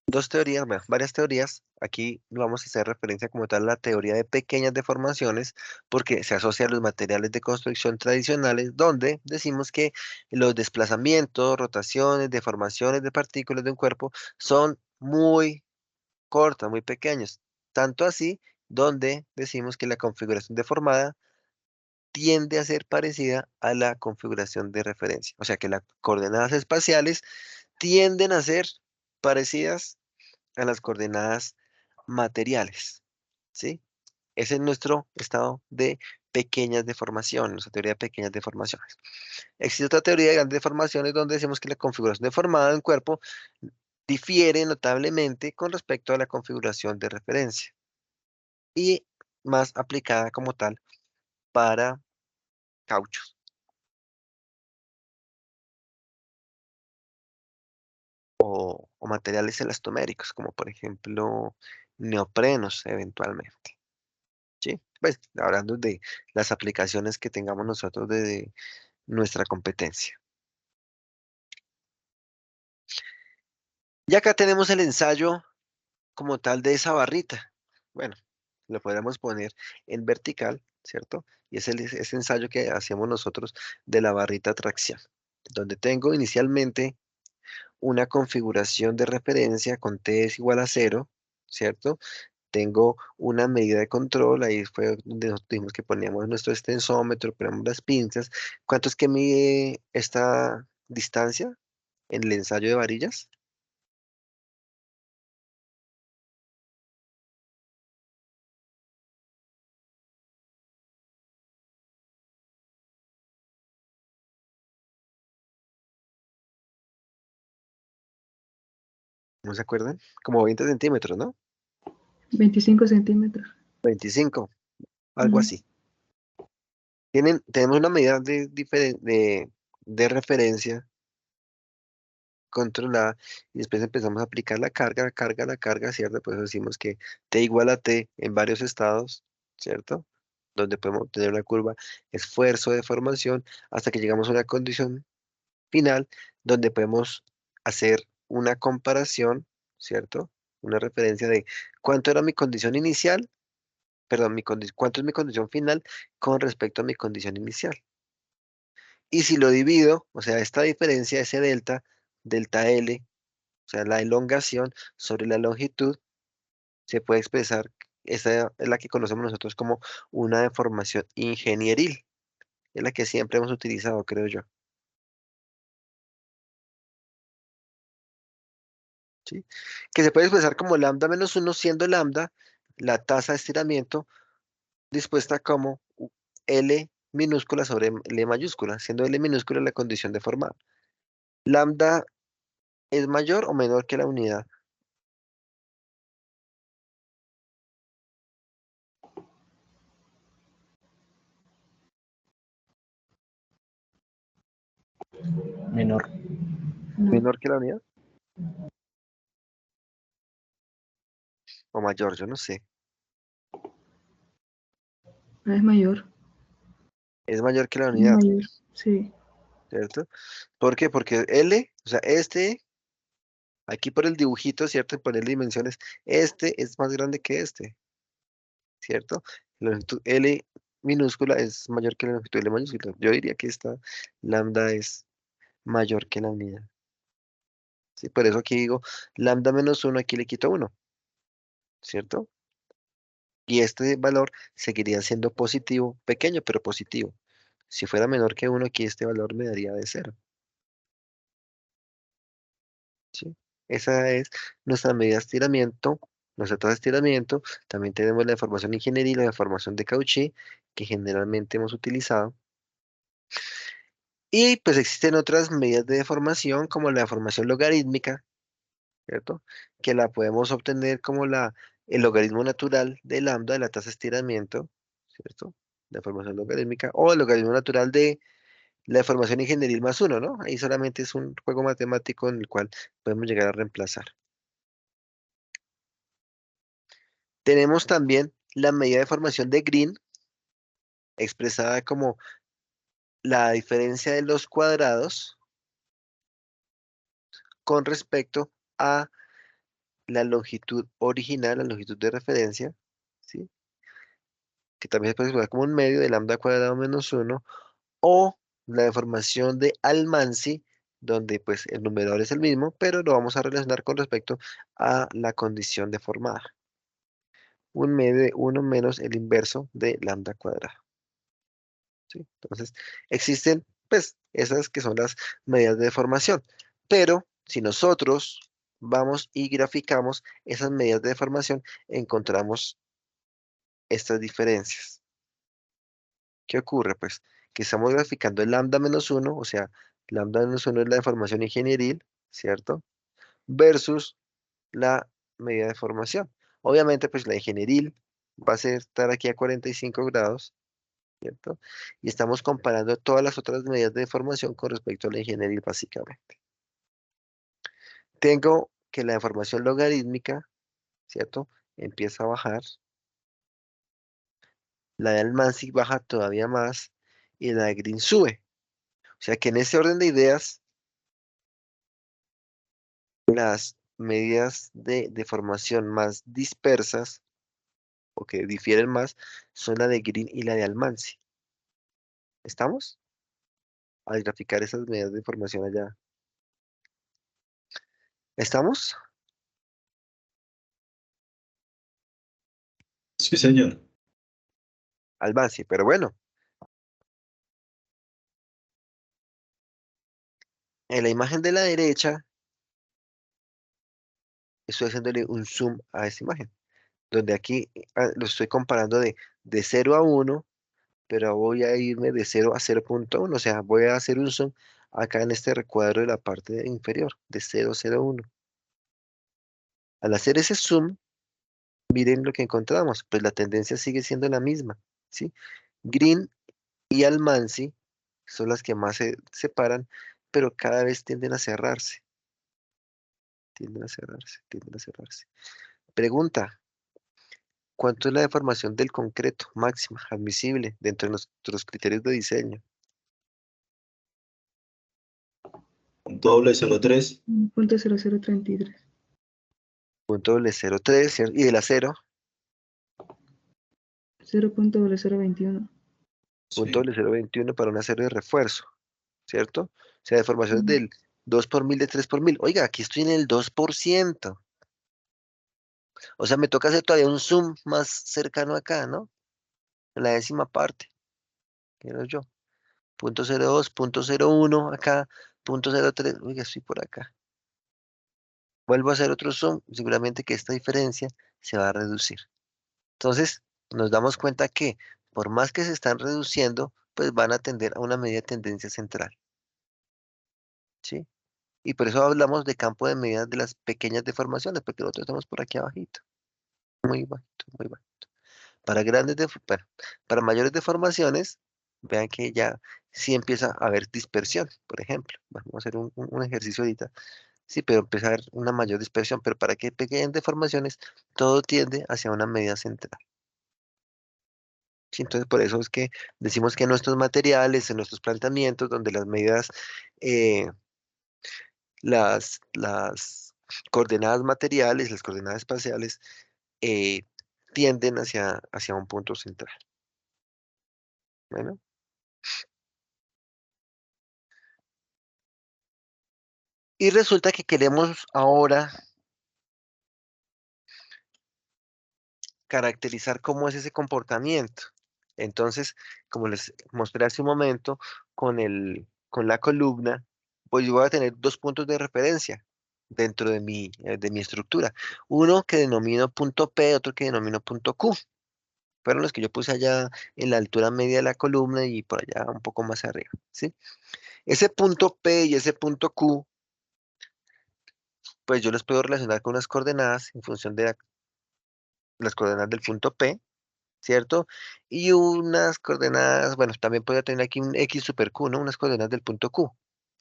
dos teorías, bueno, varias teorías. Aquí vamos a hacer referencia como tal a la teoría de pequeñas deformaciones, porque se asocia a los materiales de construcción tradicionales, donde decimos que los desplazamientos, rotaciones, deformaciones de partículas de un cuerpo son muy cortas, muy pequeños. Tanto así, donde decimos que la configuración deformada tiende a ser parecida a la configuración de referencia. O sea que las coordenadas espaciales tienden a ser parecidas a las coordenadas materiales, ¿sí? Ese es nuestro estado de pequeñas deformaciones, nuestra teoría de pequeñas deformaciones. Existe otra teoría de grandes deformaciones donde decimos que la configuración deformada de un cuerpo difiere notablemente con respecto a la configuración de referencia y más aplicada como tal para cauchos o materiales elastoméricos, como por ejemplo neoprenos eventualmente. ¿Sí? Pues hablando de las aplicaciones que tengamos nosotros de nuestra competencia. Y acá tenemos el ensayo como tal de esa barrita. Bueno, lo podemos poner en vertical, ¿cierto? Y es ese ensayo que hacemos nosotros de la barrita tracción, donde tengo inicialmente una configuración de referencia con t es igual a 0, ¿cierto? Tengo una medida de control, ahí fue donde nos dijimos que poníamos nuestro extensómetro, ponemos las pinzas. ¿Cuánto es que mide esta distancia en el ensayo de varillas? ¿No se acuerdan? Como 20 centímetros, ¿no? 25 centímetros. 25, algo Ujú. así. Tenemos una medida de referencia controlada y después empezamos a aplicar la carga, ¿cierto? Pues decimos que t igual a t en varios estados, ¿cierto? Donde podemos tener una curva esfuerzo, deformación, hasta que llegamos a una condición final donde podemos hacer una comparación, ¿cierto? Una referencia de cuánto era mi condición inicial, perdón, cuánto es mi condición final con respecto a mi condición inicial. Y si lo divido, o sea, esta diferencia, ese delta, delta L, o sea, la elongación sobre la longitud, se puede expresar, esa es la que conocemos nosotros como una deformación ingenieril, es la que siempre hemos utilizado, creo yo. ¿Sí? Que se puede expresar como lambda menos 1 siendo lambda la tasa de estiramiento dispuesta como L minúscula sobre L mayúscula, siendo L minúscula la condición deformada. Lambda es mayor o menor que la unidad. Menor. No, Menor que la unidad o mayor, yo no sé. es mayor. Es mayor que la Es unidad, mayor. Sí. ¿cierto? ¿Por qué? Porque L, o sea, aquí por el dibujito, ¿cierto? Poner dimensiones, este es más grande que este, ¿cierto? La longitud L minúscula es mayor que la longitud L mayúscula. Yo diría que esta lambda es mayor que la unidad. ¿Sí? Por eso aquí digo lambda menos 1, aquí le quito 1, ¿cierto? Y este valor seguiría siendo positivo, pequeño, pero positivo. Si fuera menor que 1, aquí este valor me daría de 0. ¿Sí? Esa es nuestra medida de estiramiento, nuestra tasa de estiramiento. También tenemos la deformación ingenieril y la deformación de Cauchy, que generalmente hemos utilizado. Y pues existen otras medidas de deformación, como la deformación logarítmica, ¿cierto? Que la podemos obtener como el logaritmo natural de lambda de la tasa de estiramiento, ¿cierto? Deformación logarítmica, o el logaritmo natural de la deformación ingenieril más 1, ¿no? Ahí solamente es un juego matemático en el cual podemos llegar a reemplazar. Tenemos también la medida de deformación de Green, expresada como la diferencia de los cuadrados con respecto a la longitud original, la longitud de referencia, ¿sí? Que también se puede expresar como un medio de lambda cuadrado menos 1, o la deformación de Almanzi, donde pues el numerador es el mismo, pero lo vamos a relacionar con respecto a la condición deformada. Un medio de 1 menos el inverso de lambda cuadrado. ¿Sí? Entonces, existen pues esas que son las medidas de deformación, pero si nosotros vamos y graficamos esas medidas de deformación, encontramos estas diferencias. ¿Qué ocurre? Pues que estamos graficando el lambda menos 1, o sea, lambda menos 1 es la deformación ingenieril, ¿cierto? Versus la medida de deformación. Obviamente, pues la ingenieril va a estar aquí a 45 grados, ¿cierto? Y estamos comparando todas las otras medidas de deformación con respecto a la ingenieril, básicamente. Tengo que la deformación logarítmica, ¿cierto? Empieza a bajar. La de Almanzi baja todavía más y la de Green sube. O sea que en ese orden de ideas, las medidas de deformación más dispersas o que difieren más son la de Green y la de Almanzi. ¿Estamos? Al graficar esas medidas de deformación allá. ¿Estamos? Sí, señor. Almanzi, pero bueno, en la imagen de la derecha estoy haciéndole un zoom a esta imagen, donde aquí lo estoy comparando de 0 a 1, pero voy a irme de 0 a 0.1, o sea, voy a hacer un zoom acá en este recuadro de la parte inferior, de 0 a 0.1. Al hacer ese zoom, miren lo que encontramos, pues la tendencia sigue siendo la misma, ¿sí? Green y Almanzi son las que más se separan, pero cada vez tienden a cerrarse, tienden a cerrarse, tienden a cerrarse. Pregunta, ¿cuánto es la deformación del concreto máxima, admisible, dentro de nuestros criterios de diseño? Punto doble 03. 0.0033. Punto doble 0.3, ¿cierto? Y del acero, 0.0021. punto Sí. doble 0.21 para un acero de refuerzo, ¿cierto? O sea, deformaciones del 2 por 1000, de 3 por 1000. Oiga, aquí estoy en el 2%. O sea, me toca hacer todavía un zoom más cercano acá, ¿no? En la décima parte, quiero yo. Punto 0.2, punto 0.1 acá, punto 0.3. Oiga, estoy por acá. Vuelvo a hacer otro zoom, seguramente que esta diferencia se va a reducir. Entonces, nos damos cuenta que por más que se están reduciendo, pues van a tender a una media tendencia central, ¿sí? Y por eso hablamos de campo de medidas de las pequeñas deformaciones, porque nosotros estamos por aquí abajito, muy bajito, muy bajito. Para bueno, para mayores deformaciones, vean que ya sí empieza a haber dispersión, por ejemplo. Vamos a hacer un ejercicio ahorita. Sí, pero empieza a haber una mayor dispersión, pero para que pequeñas deformaciones, todo tiende hacia una medida central. Sí, entonces, por eso es que decimos que en nuestros materiales, en nuestros planteamientos, donde las medidas, eh, las coordenadas materiales, las coordenadas espaciales, eh, tienden hacia un punto central. Bueno, y resulta que queremos ahora caracterizar cómo es ese comportamiento. Entonces, como les mostré hace un momento, con la columna, pues yo voy a tener dos puntos de referencia dentro de mi estructura. Uno que denomino punto P, otro que denomino punto Q. Fueron los que yo puse allá en la altura media de la columna y por allá un poco más arriba, ¿sí? Ese punto P y ese punto Q, pues yo los puedo relacionar con unas coordenadas en función de las coordenadas del punto P, ¿cierto? Y unas coordenadas, bueno, también podría tener aquí un X super Q, ¿no? Unas coordenadas del punto Q,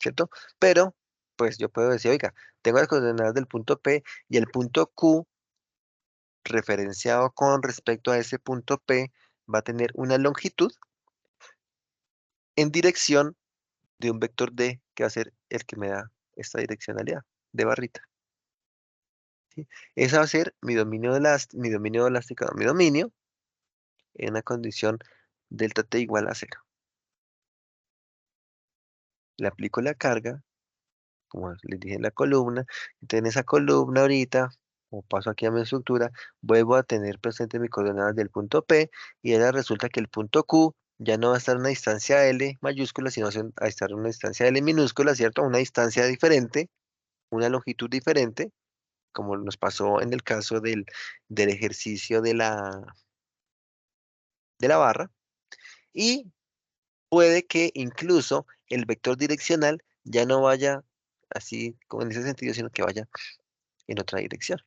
¿cierto? Pero, pues yo puedo decir, oiga, tengo las coordenadas del punto P y el punto Q referenciado con respecto a ese punto P va a tener una longitud en dirección de un vector D que va a ser el que me da esta direccionalidad de barrita, ¿sí? Ese va a ser mi dominio elástico, mi dominio en una condición delta T igual a 0. Le aplico la carga, como les dije en la columna, entonces en esa columna ahorita, como paso aquí a mi estructura, vuelvo a tener presente mis coordenadas del punto P, y ahora resulta que el punto Q ya no va a estar en una distancia L mayúscula, sino a estar en una distancia L minúscula, ¿cierto? Una distancia diferente, una longitud diferente, como nos pasó en el caso del ejercicio de la barra, y puede que incluso el vector direccional ya no vaya así como en ese sentido, sino que vaya en otra dirección.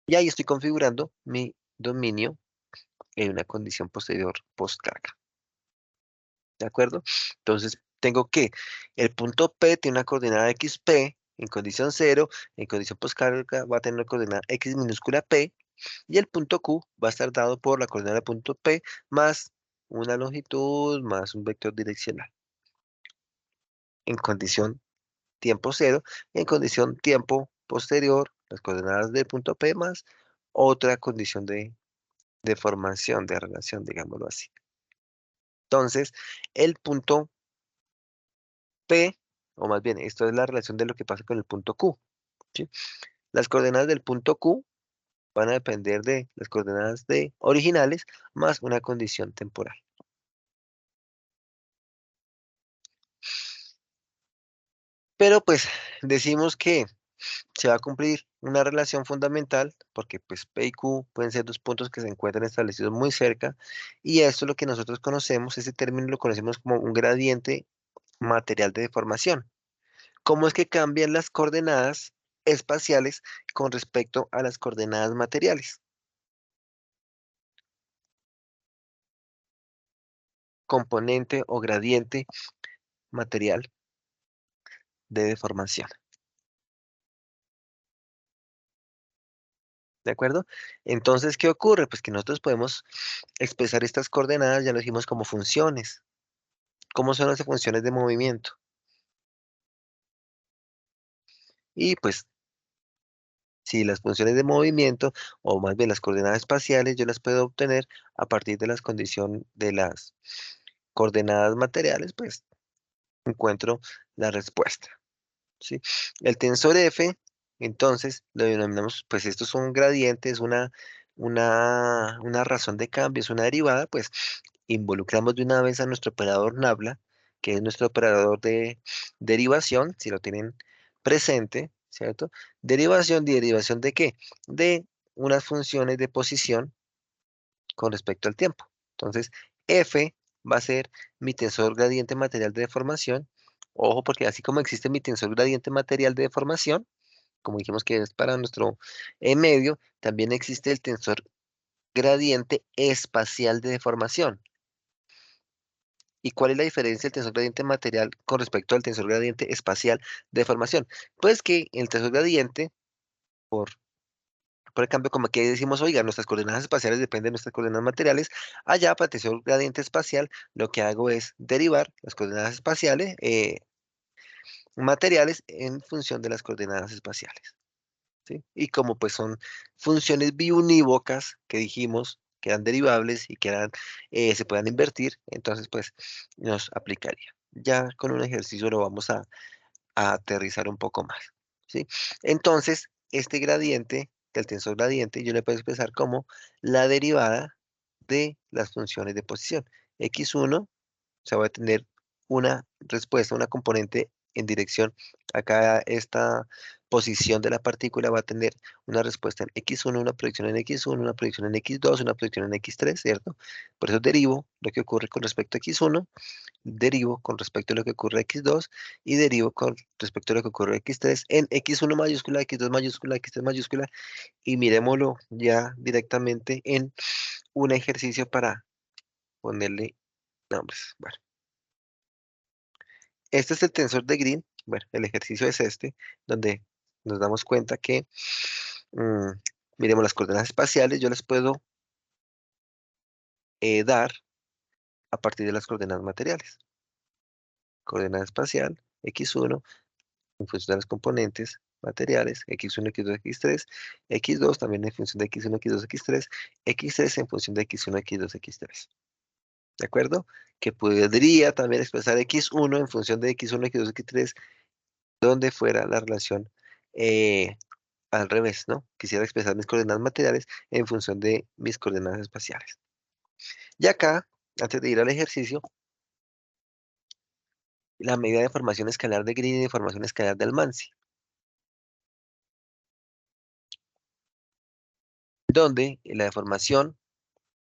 Y ahí estoy configurando mi dominio en una condición posterior postcarga. ¿De acuerdo? Entonces, tengo que el punto P tiene una coordenada XP en condición 0, en condición postcarga va a tener una coordenada X minúscula P, y el punto Q va a estar dado por la coordenada punto P más una longitud más un vector direccional. En condición tiempo 0, en condición tiempo posterior, las coordenadas del punto P más otra condición de formación, de relación, digámoslo así. Entonces, el punto P, o más bien, esto es la relación de lo que pasa con el punto Q, ¿sí? Las coordenadas del punto Q van a depender de las coordenadas originales más una condición temporal. Pero pues decimos que se va a cumplir una relación fundamental porque pues P y Q pueden ser dos puntos que se encuentran establecidos muy cerca, y esto es lo que nosotros conocemos, ese término lo conocemos como un gradiente material de deformación. ¿Cómo es que cambian las coordenadas espaciales con respecto a las coordenadas materiales? Componente o gradiente material de deformación. ¿De acuerdo? Entonces, ¿qué ocurre? Pues que nosotros podemos expresar estas coordenadas, ya lo dijimos, como funciones. ¿Cómo son las funciones de movimiento? Y pues, si las funciones de movimiento, o más bien las coordenadas espaciales, yo las puedo obtener a partir de las condiciones de las coordenadas materiales, pues encuentro la respuesta, ¿sí? El tensor F, entonces, lo denominamos, pues esto es un gradiente, es una razón de cambio, es una derivada, pues involucramos de una vez a nuestro operador nabla, que es nuestro operador de derivación, si lo tienen presente, ¿cierto? Derivación, ¿derivación de qué? De unas funciones de posición con respecto al tiempo. Entonces, F va a ser mi tensor gradiente material de deformación. Ojo, porque así como existe mi tensor gradiente material de deformación, como dijimos que es para nuestro medio, también existe el tensor gradiente espacial de deformación. ¿Y cuál es la diferencia del tensor gradiente material con respecto al tensor gradiente espacial de deformación? Pues que el tensor gradiente, por el cambio, como que decimos, oiga, nuestras coordenadas espaciales dependen de nuestras coordenadas materiales. Allá, para el tensor gradiente espacial, lo que hago es derivar las coordenadas espaciales materiales en función de las coordenadas espaciales, ¿sí? Y como pues son funciones biunívocas que dijimos que eran derivables y que se puedan invertir, entonces pues nos aplicaría. Ya con un ejercicio lo vamos a aterrizar un poco más, ¿sí? Entonces, este gradiente, del tensor gradiente, yo le puedo expresar como la derivada de las funciones de posición. X1, o sea, voy a tener una respuesta, una componente en dirección. Acá esta posición de la partícula va a tener una respuesta en X1, una proyección en X1, una proyección en X2, una proyección en X3, ¿cierto? Por eso derivo lo que ocurre con respecto a X1, derivo con respecto a lo que ocurre a X2 y derivo con respecto a lo que ocurre a X3 en X1 mayúscula, X2 mayúscula, X3 mayúscula, y miremoslo ya directamente en un ejercicio para ponerle nombres. Bueno, este es el tensor de Green. Bueno, el ejercicio es este, donde nos damos cuenta que, mm, miremos las coordenadas espaciales, yo las puedo dar a partir de las coordenadas materiales. Coordenada espacial, X1, en función de los componentes materiales, X1, X2, X3, X2 también en función de X1, X2, X3, X3 en función de X1, X2, X3. ¿De acuerdo? Que podría también expresar X1 en función de X1, X2, X3, donde fuera la relación al revés, ¿no? Quisiera expresar mis coordenadas materiales en función de mis coordenadas espaciales. Y acá, antes de ir al ejercicio, la medida de formación escalar de Green y de formación escalar de Almanzi, donde la deformación,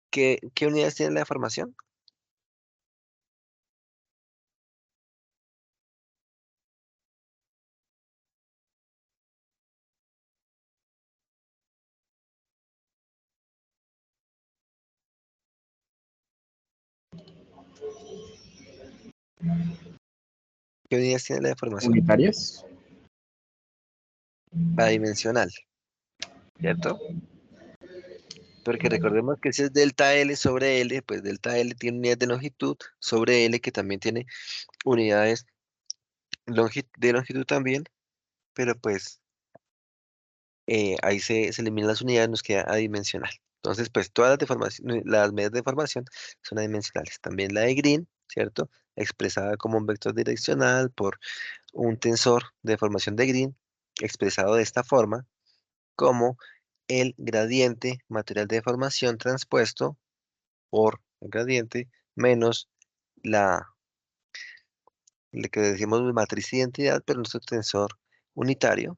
¿qué unidades tiene la deformación? ¿Qué unidades tiene la deformación? ¿Unitarias? Adimensional, ¿cierto? Porque recordemos que si es delta L sobre L, pues delta L tiene unidades de longitud sobre L que también tiene unidades de longitud también, pero pues ahí se eliminan las unidades, nos queda adimensional. Entonces, pues todas las medidas de deformación son adimensionales. También la de Green, ¿cierto? Expresada como un vector direccional por un tensor de deformación de Green, expresado de esta forma, como el gradiente material de deformación transpuesto por el gradiente menos lo que decimos matriz de identidad, pero nuestro tensor unitario,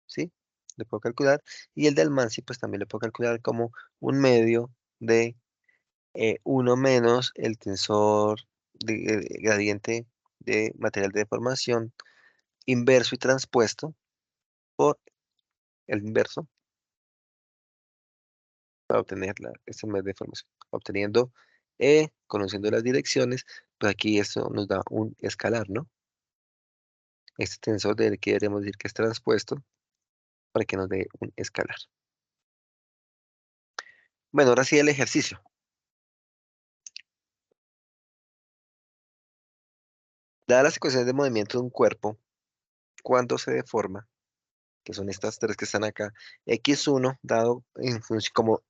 ¿sí? Le puedo calcular. Y el de Almanzi, pues también le puedo calcular como un medio de 1 menos el tensor de gradiente de material de deformación inverso y transpuesto por el inverso para obtener este medio de deformación. Obteniendo conociendo las direcciones, pues aquí esto nos da un escalar, ¿no? Este tensor del que deberíamos decir que es transpuesto para que nos dé un escalar. Bueno, ahora sí el ejercicio. Dadas las ecuaciones de movimiento de un cuerpo, cuando se deforma, que son estas tres que están acá, x1 dado en función como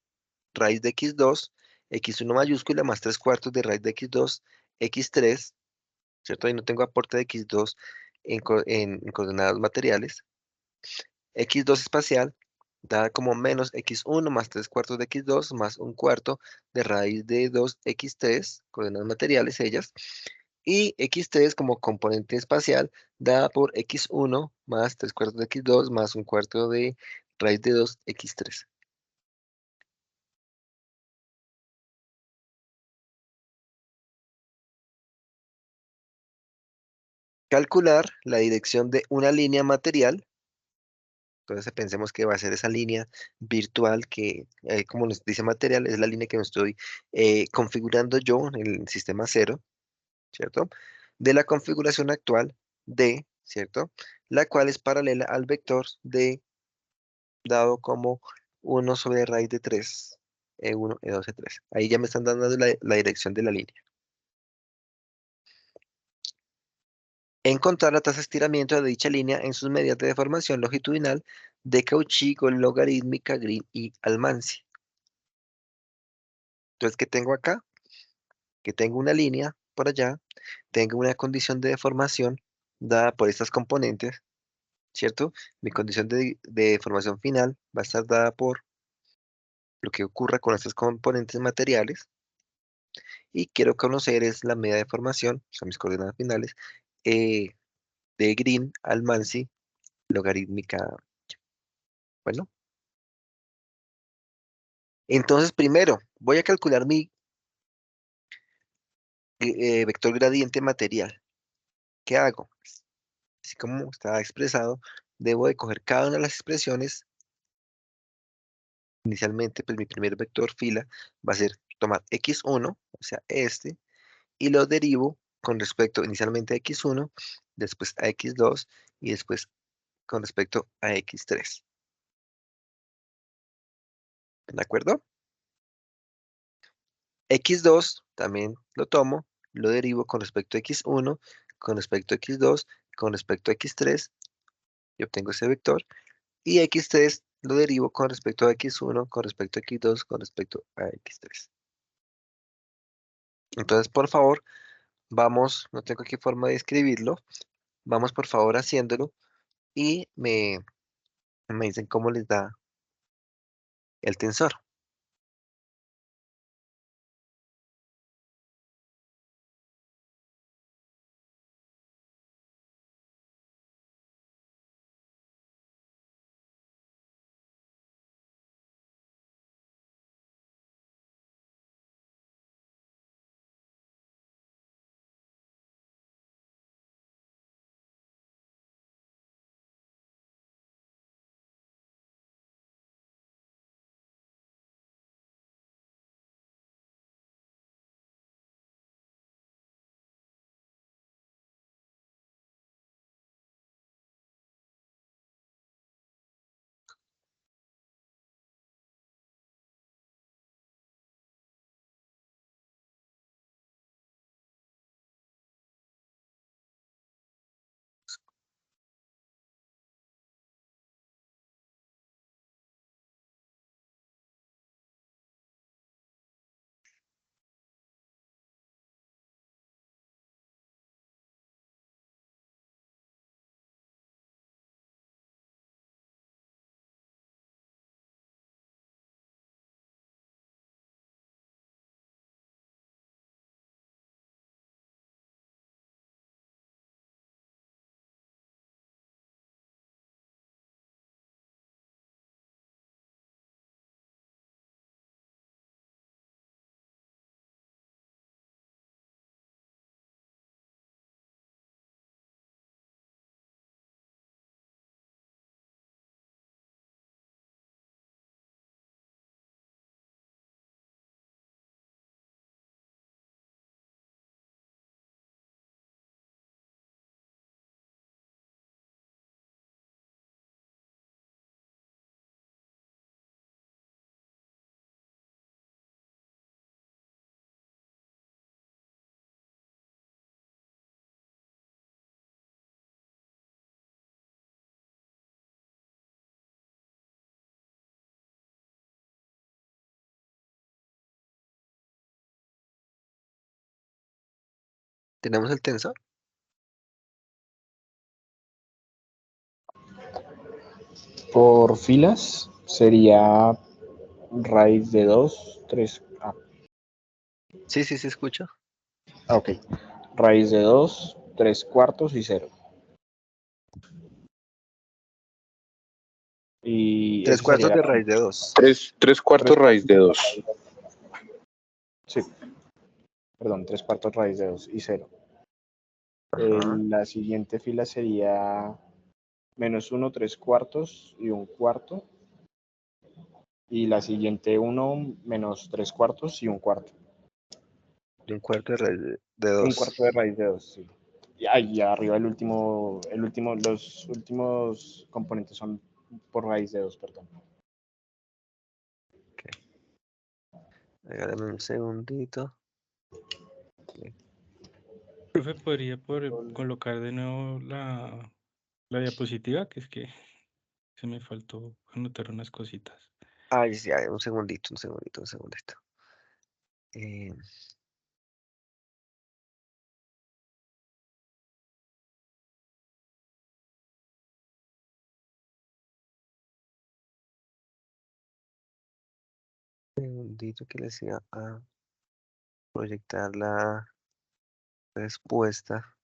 raíz de x2, x1 mayúscula más 3/4 de raíz de x2, x3, ¿cierto? Ahí no tengo aporte de x2 en coordenadas materiales. X2 espacial, dada como menos x1 más 3/4 de x2 más 1/4 de raíz de 2x3, coordenadas materiales ellas, y x3 como componente espacial, dada por x1 más 3/4 de x2 más 1/4 de raíz de 2x3. Calcular la dirección de una línea material. Entonces pensemos que va a ser esa línea virtual que, como nos dice material, es la línea que me estoy configurando yo en el sistema 0, ¿cierto? De la configuración actual D, ¿cierto? La cual es paralela al vector D dado como 1 sobre raíz de 3, E1, E2, E3. Ahí ya me están dando la dirección de la línea. Encontrar la tasa de estiramiento de dicha línea en sus medidas de deformación longitudinal de Cauchy con logarítmica, Green y Almanzi. Entonces, ¿qué tengo acá? Que tengo una línea por allá, tengo una condición de deformación dada por estas componentes, ¿cierto? Mi condición de formación final va a estar dada por lo que ocurra con estos componentes materiales y quiero conocer es la medida de formación, o sea, mis coordenadas finales, eh, de Green al Mansi logarítmica. Bueno, entonces primero voy a calcular mi vector gradiente material. ¿Qué hago? Así como está expresado, debo de coger cada una de las expresiones. Inicialmente, pues mi primer vector fila va a ser tomar x1, o sea, este, y lo derivo con respecto inicialmente a x1, después a x2 y después con respecto a x3. ¿De acuerdo? X2 también lo tomo, lo derivo con respecto a x1, con respecto a x2, con respecto a x3 y obtengo ese vector. Y x3 lo derivo con respecto a x1, con respecto a x2, con respecto a x3. Entonces, por favor, vamos, no tengo aquí forma de escribirlo, vamos por favor haciéndolo y me dicen cómo les da el tensor. ¿Tenemos el tensor? Por filas sería raíz de 2, 3. Sí, sí, se escucha. Ok. Raíz de 2, 3 cuartos y 0. Y 3 esa sería cuartos la de raíz de 2. Tres cuartos raíz de 2. Sí, perdón, 3 cuartos raíz de 2 y 0. Ajá. La siguiente fila sería menos 1, 3 cuartos y 1 cuarto. Y la siguiente 1, menos 3 cuartos y 1 cuarto. Y un cuarto de raíz de 1 2. cuarto de raíz de 2, sí. Y ahí arriba los últimos componentes son por raíz de 2, perdón. Regálame un segundito. Profe, ¿podría colocar de nuevo la diapositiva? Que es que se me faltó anotar unas cositas. Ay, sí, ay, un segundito, un segundito, un segundito. Eh, segundito que les iba a proyectar la respuesta.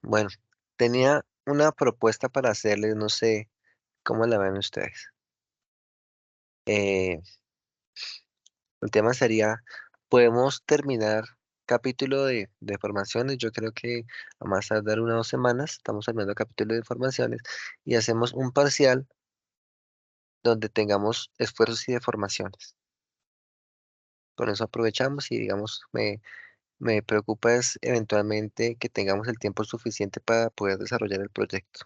Bueno, tenía una propuesta para hacerles, no sé cómo la ven ustedes. Eh, el tema sería, podemos terminar capítulo de formaciones, yo creo que a más tardar 1 o 2 semanas, estamos terminando capítulo de formaciones y hacemos un parcial donde tengamos esfuerzos y deformaciones. Con eso aprovechamos y digamos, me preocupa es eventualmente que tengamos el tiempo suficiente para poder desarrollar el proyecto.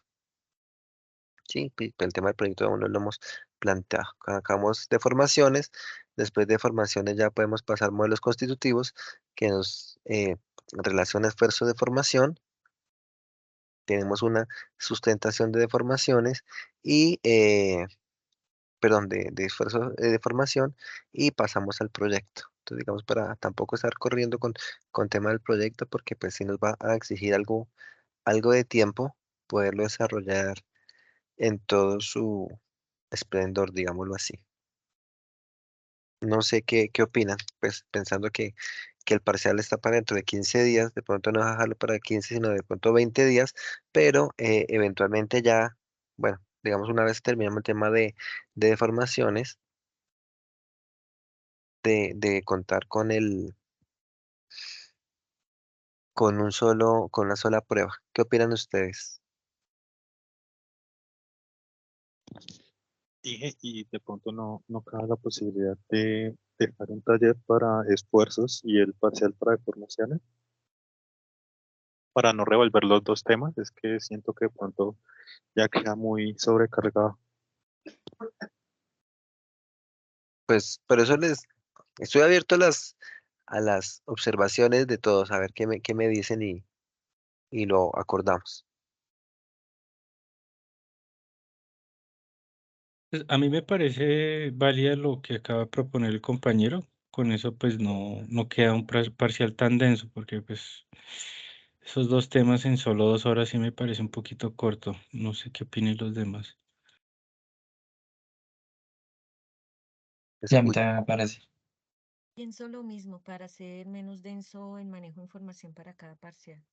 Sí, el tema del proyecto aún no lo hemos planteado. Acabamos de formaciones, después de formaciones ya podemos pasar modelos constitutivos que nos relaciona esfuerzo de formación, tenemos una sustentación de deformaciones y, perdón, de esfuerzo de formación y pasamos al proyecto. Entonces, digamos, para tampoco estar corriendo con tema del proyecto porque pues sí nos va a exigir algo de tiempo poderlo desarrollar en todo su esplendor, digámoslo así. No sé qué opinan, pues pensando que el parcial está para dentro de 15 días, de pronto no dejarlo para 15, sino de pronto 20 días, pero eventualmente ya, bueno, digamos una vez terminamos el tema de deformaciones, de contar con una sola prueba. ¿Qué opinan ustedes? Dije, y de pronto no cabe la posibilidad de dejar un taller para esfuerzos y el parcial para deformaciones, para no revolver los dos temas. Es que siento que de pronto ya queda muy sobrecargado. Pues por eso estoy abierto a las observaciones de todos, a ver qué me dicen y lo acordamos. Pues, a mí me parece válida lo que acaba de proponer el compañero. Con eso pues no queda un parcial tan denso porque pues esos dos temas en solo 2 horas sí me parece un poquito corto. No sé qué opinen los demás. Y a mí Escucha. también me parece. Pienso lo mismo para hacer menos denso el manejo de información para cada parcial.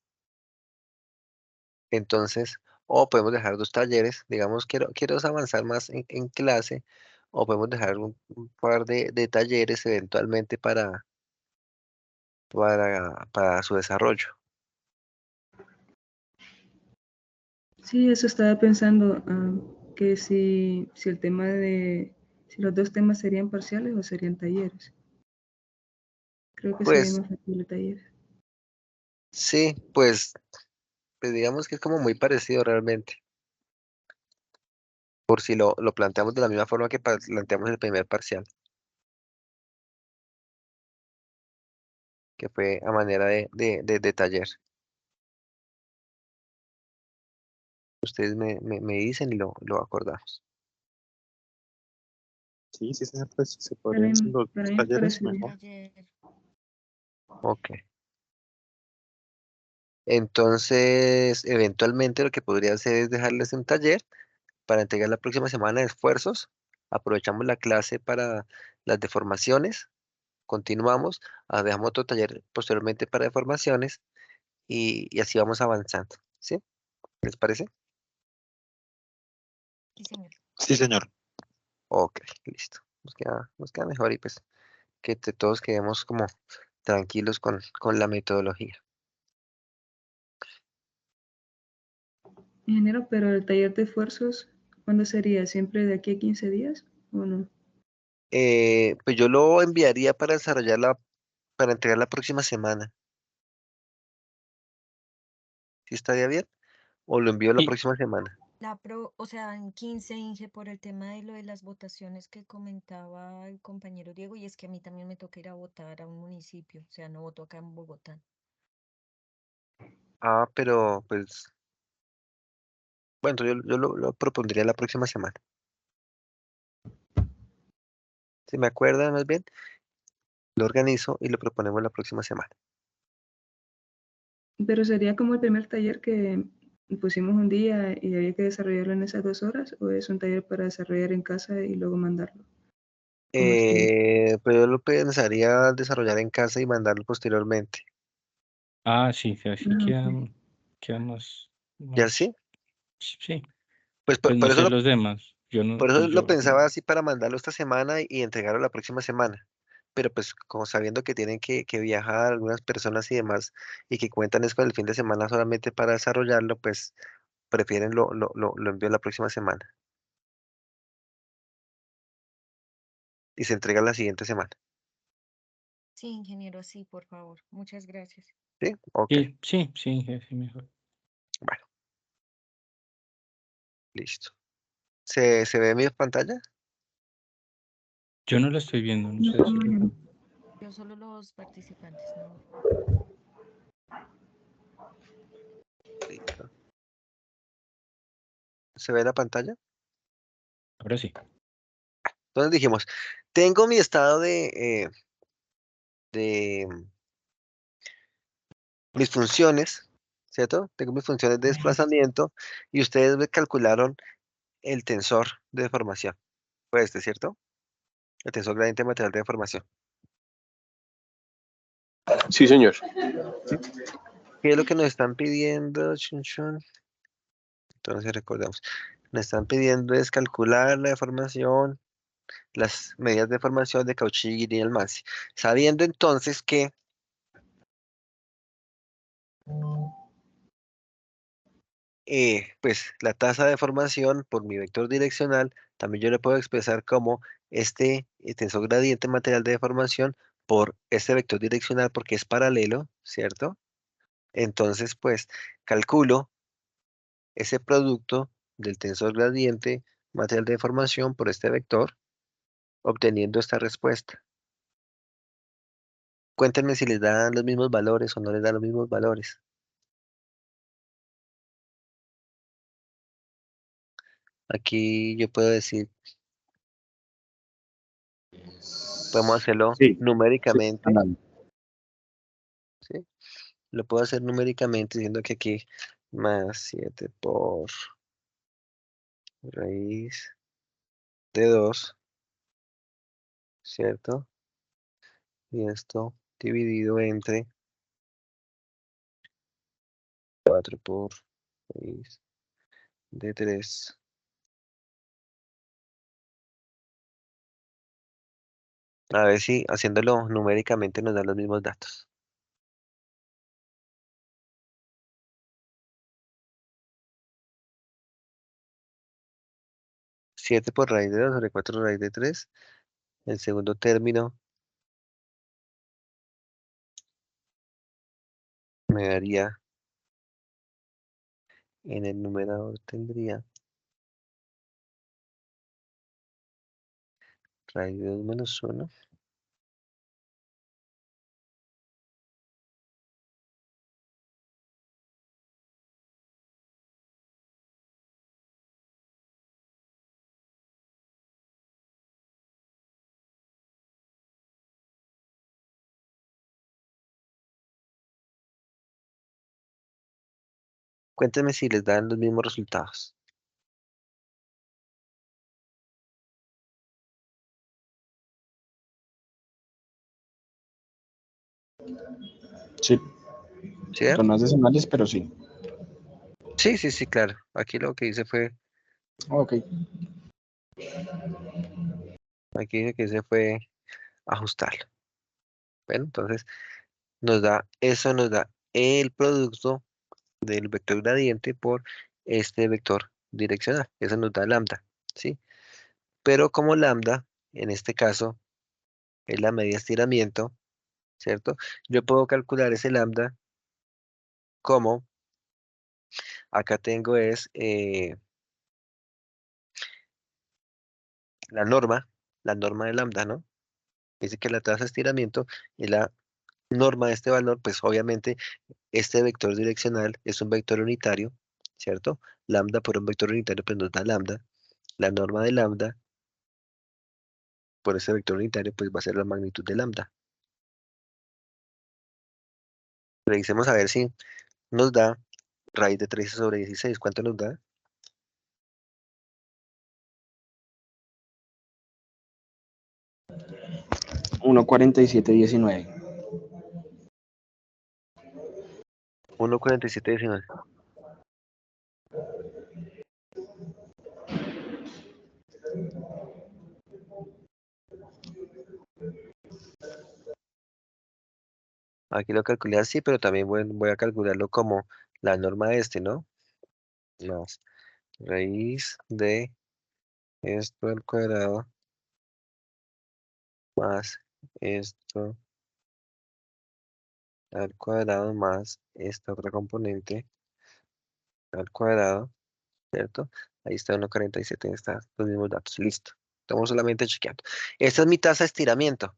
Entonces, o podemos dejar 2 talleres, digamos, quiero avanzar más en clase, o podemos dejar un par de talleres eventualmente para su desarrollo. Sí, eso estaba pensando, que si el tema si los dos temas serían parciales o serían talleres. Creo que sería Pues más factible talleres. sí, pues digamos que es como muy parecido realmente, por si lo planteamos de la misma forma que planteamos el primer parcial, que fue a manera de taller. Ustedes me dicen y lo acordamos. Sí, sí, señor, pues si se podrían hacer los Para dos mí me talleres, parece bien. mejor. Taller. Ok. Entonces, eventualmente lo que podría hacer es dejarles un taller para entregar la próxima semana de esfuerzos. Aprovechamos la clase para las deformaciones, continuamos, dejamos otro taller posteriormente para deformaciones y así vamos avanzando. ¿Sí? ¿Les parece? Sí, señor. Sí, señor. Ok, listo. nos queda mejor y pues que todos quedemos como tranquilos con la metodología. Ingeniero, pero el taller de esfuerzos, ¿cuándo sería? ¿Siempre de aquí a 15 días o no? Pues yo lo enviaría para para entregar la próxima semana. ¿Sí estaría bien? ¿O lo envío la Sí, próxima semana? O sea, en 15, Inge, por el tema de lo de las votaciones que comentaba el compañero Diego, y es que a mí también me toca ir a votar a un municipio, o sea, no voto acá en Bogotá. Ah, pero pues, bueno, yo lo propondría la próxima semana. Si me acuerdan más bien, lo organizo y lo proponemos la próxima semana. Pero sería como el primer taller que pusimos un día y había que desarrollarlo en esas 2 horas, ¿o es un taller para desarrollar en casa y luego mandarlo? ¿Cómo estaría? Pero yo lo pensaría desarrollar en casa y mandarlo posteriormente. sí, así Ah, ok. queda más, ¿Ya sí? sí, Pues pues no sé los demás, yo no, por eso pues lo yo, pensaba así para mandarlo esta semana y entregarlo la próxima semana. Pero pues como sabiendo que tienen que viajar algunas personas y demás y que cuentan es con el fin de semana solamente para desarrollarlo, pues prefieren lo envío la próxima semana y se entrega la siguiente semana. Sí, ingeniero, sí, por favor. Muchas gracias. ¿Sí? Ok. sí, sí, mejor. Bueno, listo. ¿Se ve mi pantalla? Yo no lo estoy viendo, no No, sé si no, Yo solo los participantes, no. Listo. ¿Se ve la pantalla? ahora sí. Entonces dijimos, tengo mi estado de mis funciones, ¿cierto? Tengo mis funciones de desplazamiento y ustedes me calcularon el tensor de deformación. Fue este, ¿cierto? El tensor gradiente material de deformación. Sí, señor. ¿Qué es lo que nos están pidiendo? Chun, chun. Entonces recordemos, nos están pidiendo es calcular la deformación, las medidas de deformación de Cauchy y Almanzi, sabiendo entonces que pues la tasa de deformación por mi vector direccional, también yo le puedo expresar como este tensor gradiente material de deformación por este vector direccional porque es paralelo, ¿cierto? Entonces, pues calculo ese producto del tensor gradiente material de deformación por este vector, obteniendo esta respuesta. Cuéntenme si les dan los mismos valores o no les dan los mismos valores. Aquí yo puedo decir, podemos hacerlo Sí, sí, numéricamente, andando. ¿sí? Lo puedo hacer numéricamente diciendo que aquí más 7 por raíz de 2, ¿cierto? Y esto dividido entre 4 por raíz de 3. A ver si haciéndolo numéricamente nos dan los mismos datos. 7 por raíz de 2 sobre 4 raíz de 3. El segundo término me daría, en el numerador tendría raíz de 2 menos 1. Cuéntenme si les dan los mismos resultados. Sí, ¿Sí? son más decimales, pero sí. Sí, sí, sí, claro. Aquí lo que hice fue Ok. Aquí dice que se fue ajustarlo. Bueno, entonces eso nos da el producto del vector gradiente por este vector direccional. Eso nos da lambda, ¿sí? Pero como lambda, en este caso, es la medida de estiramiento, ¿cierto? Yo puedo calcular ese lambda como, acá tengo es la norma de lambda, ¿no? Dice que la tasa de estiramiento es la norma de este valor, pues obviamente este vector direccional es un vector unitario, ¿cierto? Lambda por un vector unitario pues nos da lambda. La norma de lambda por ese vector unitario pues va a ser la magnitud de lambda. Revisemos a ver si nos da raíz de 13 sobre 16. ¿Cuánto nos da? 1,4719. 1,4719. Aquí lo calculé así, pero también voy a calcularlo como la norma de este, ¿no? Más raíz de esto al cuadrado más esto al cuadrado más esta otra componente al cuadrado, ¿cierto? Ahí está 1,47, están los mismos datos, listo. Estamos solamente chequeando. Esta es mi tasa de estiramiento.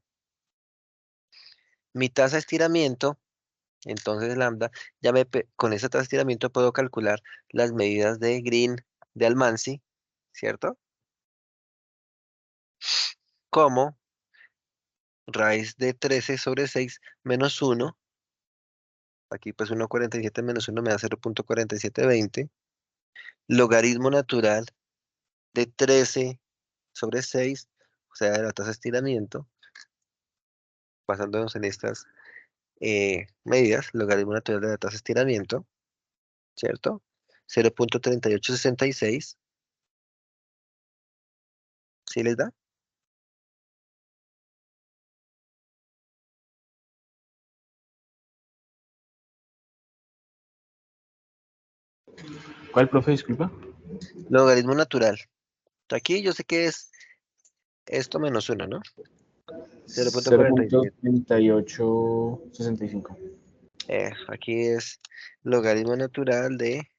Mi tasa de estiramiento, entonces lambda, con esa tasa de estiramiento puedo calcular las medidas de Green de Almansi, ¿cierto? Como raíz de 13 sobre 6 menos 1. Aquí pues 1,47 menos 1 me da 0,4720. Logaritmo natural de 13 sobre 6, o sea, de la tasa de estiramiento, basándonos en estas medidas, logaritmo natural de la tasa de estiramiento, ¿cierto? 0,3866, ¿sí les da? ¿Cuál, profe? Disculpa. Logaritmo natural. Aquí yo sé que es esto menos 1, ¿no? 0,47. 0,3865. Aquí es logaritmo natural de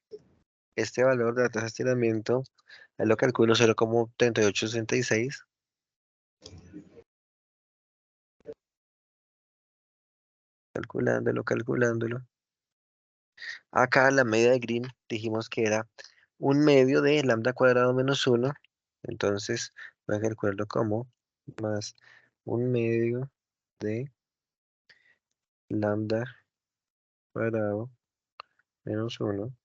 este valor de la tasa de estiramiento. Ahí lo calculo 0,3866. Calculándolo. Acá la medida de Green dijimos que era un medio de lambda cuadrado menos 1. Entonces voy a calcularlo como más un medio de lambda cuadrado menos 1.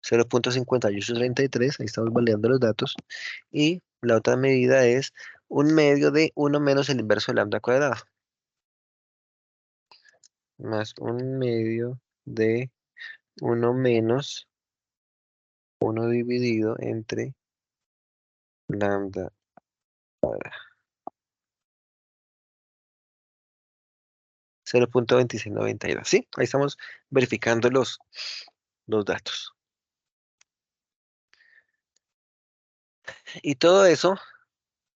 0,5833, ahí estamos validando los datos. Y la otra medida es un medio de 1 menos el inverso de lambda cuadrado. Más un medio de 1 menos 1 dividido entre lambda cuadrado. 0,2692. Sí, ahí estamos verificando los datos. Y todo eso,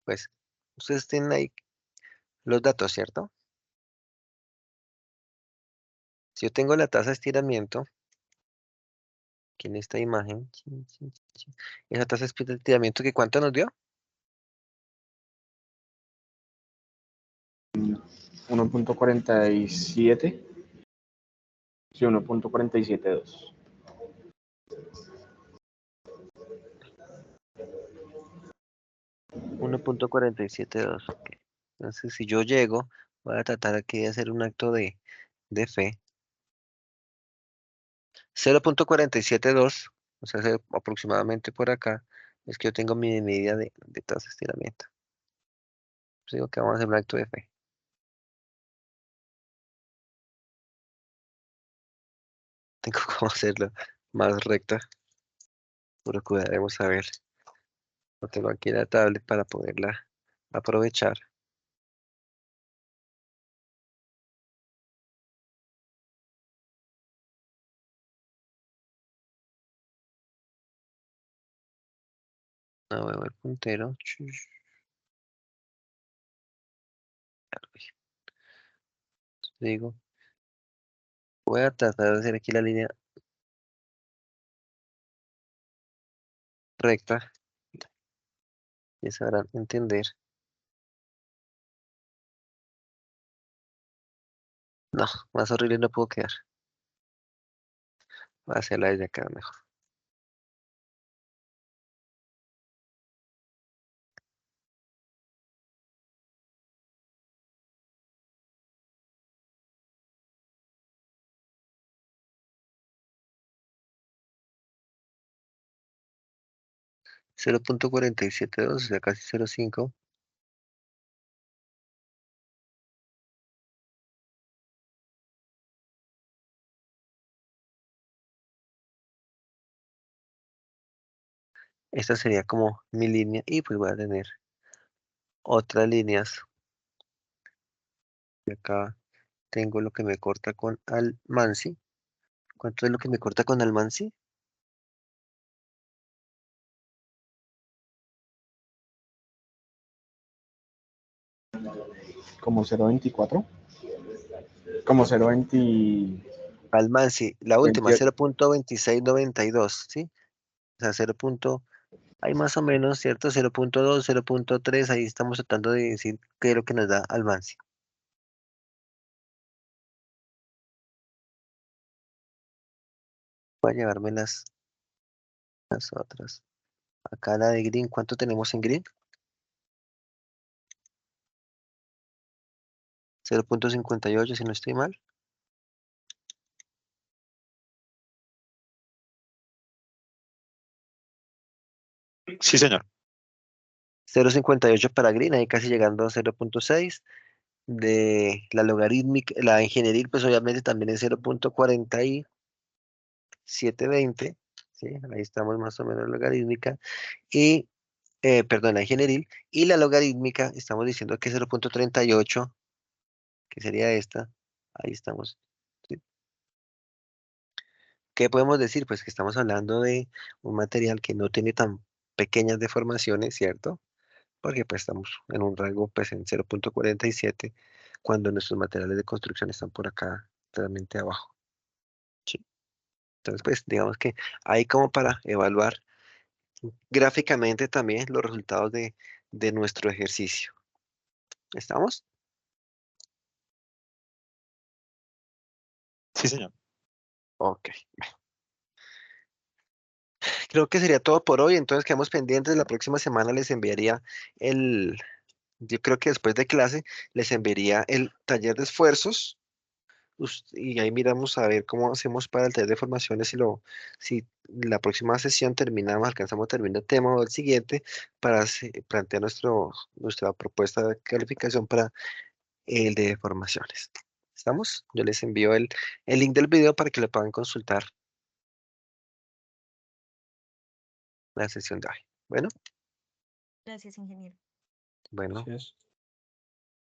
pues, ustedes tienen ahí los datos, ¿cierto? Si yo tengo la tasa de estiramiento, aquí en esta imagen, esa tasa de estiramiento, ¿que cuánto nos dio? 1,47. Sí, 1,472. 1,472. Ok. Entonces, si yo llego, voy a tratar aquí de hacer un acto de fe. 0,472, o sea, aproximadamente por acá, es que yo tengo mi medida de tasa de estiramiento. Pues digo que vamos a hacer un acto de fe. Tengo cómo hacerlo más recta. Procuraremos saber. No tengo aquí la tablet para poderla aprovechar. No veo el puntero. Chush. Digo, voy a tratar de hacer aquí la línea recta. Ya sabrán entender. No, más horrible no puedo quedar. Voy a hacerla desde acá mejor. Cero punto 0.472, o sea, casi 0.5. Esta sería como mi línea y pues voy a tener otras líneas. Y acá tengo lo que me corta con Almansi. ¿Cuánto es lo que me corta con Almansi? Como 0.24. Como 0.20. Almansi, la última, 28. 0.2692, ¿sí? O sea, 0. Hay más o menos, ¿cierto? 0.2, 0.3, ahí estamos tratando de decir qué es lo que nos da Almansi. Voy a llevarme las otras. Acá la de Green, ¿cuánto tenemos en Green? 0.58, si no estoy mal. Sí, señor. 0.58 para Green, ahí casi llegando a 0.6. De la logarítmica, la ingenieril, pues obviamente también es 0.4720, ¿sí? Ahí estamos más o menos en logarítmica. Y, perdón, la ingenieril. Y la logarítmica, estamos diciendo que es 0.38, que sería esta. Ahí estamos. ¿Sí? ¿Qué podemos decir? Pues que estamos hablando de un material que no tiene tan pequeñas deformaciones, ¿cierto? Porque pues estamos en un rango pues en 0.47 cuando nuestros materiales de construcción están por acá realmente abajo. ¿Sí? Entonces pues digamos que hay como para evaluar gráficamente también los resultados de nuestro ejercicio. ¿Estamos? Sí, señor. Ok. Creo que sería todo por hoy, entonces quedamos pendientes. La próxima semana les enviaría yo creo que después de clase les enviaría el taller de esfuerzos. Y ahí miramos a ver cómo hacemos para el taller de formaciones si la próxima sesión terminamos, alcanzamos a terminar el tema o el siguiente para plantear nuestra propuesta de calificación para el de formaciones. ¿Estamos? Yo les envío el link del video para que lo puedan consultar la sesión de hoy. Bueno, Gracias, ingeniero. bueno, Gracias.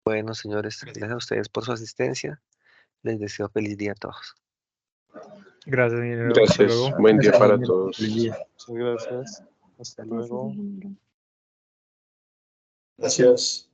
bueno, señores, gracias a ustedes por su asistencia. Les deseo feliz día a todos. Gracias, ingeniero. Hasta Gracias. luego. Buen día Gracias, para ingeniero. todos. Feliz día. Muchas gracias. Hasta Gracias, luego. ingeniero. Gracias.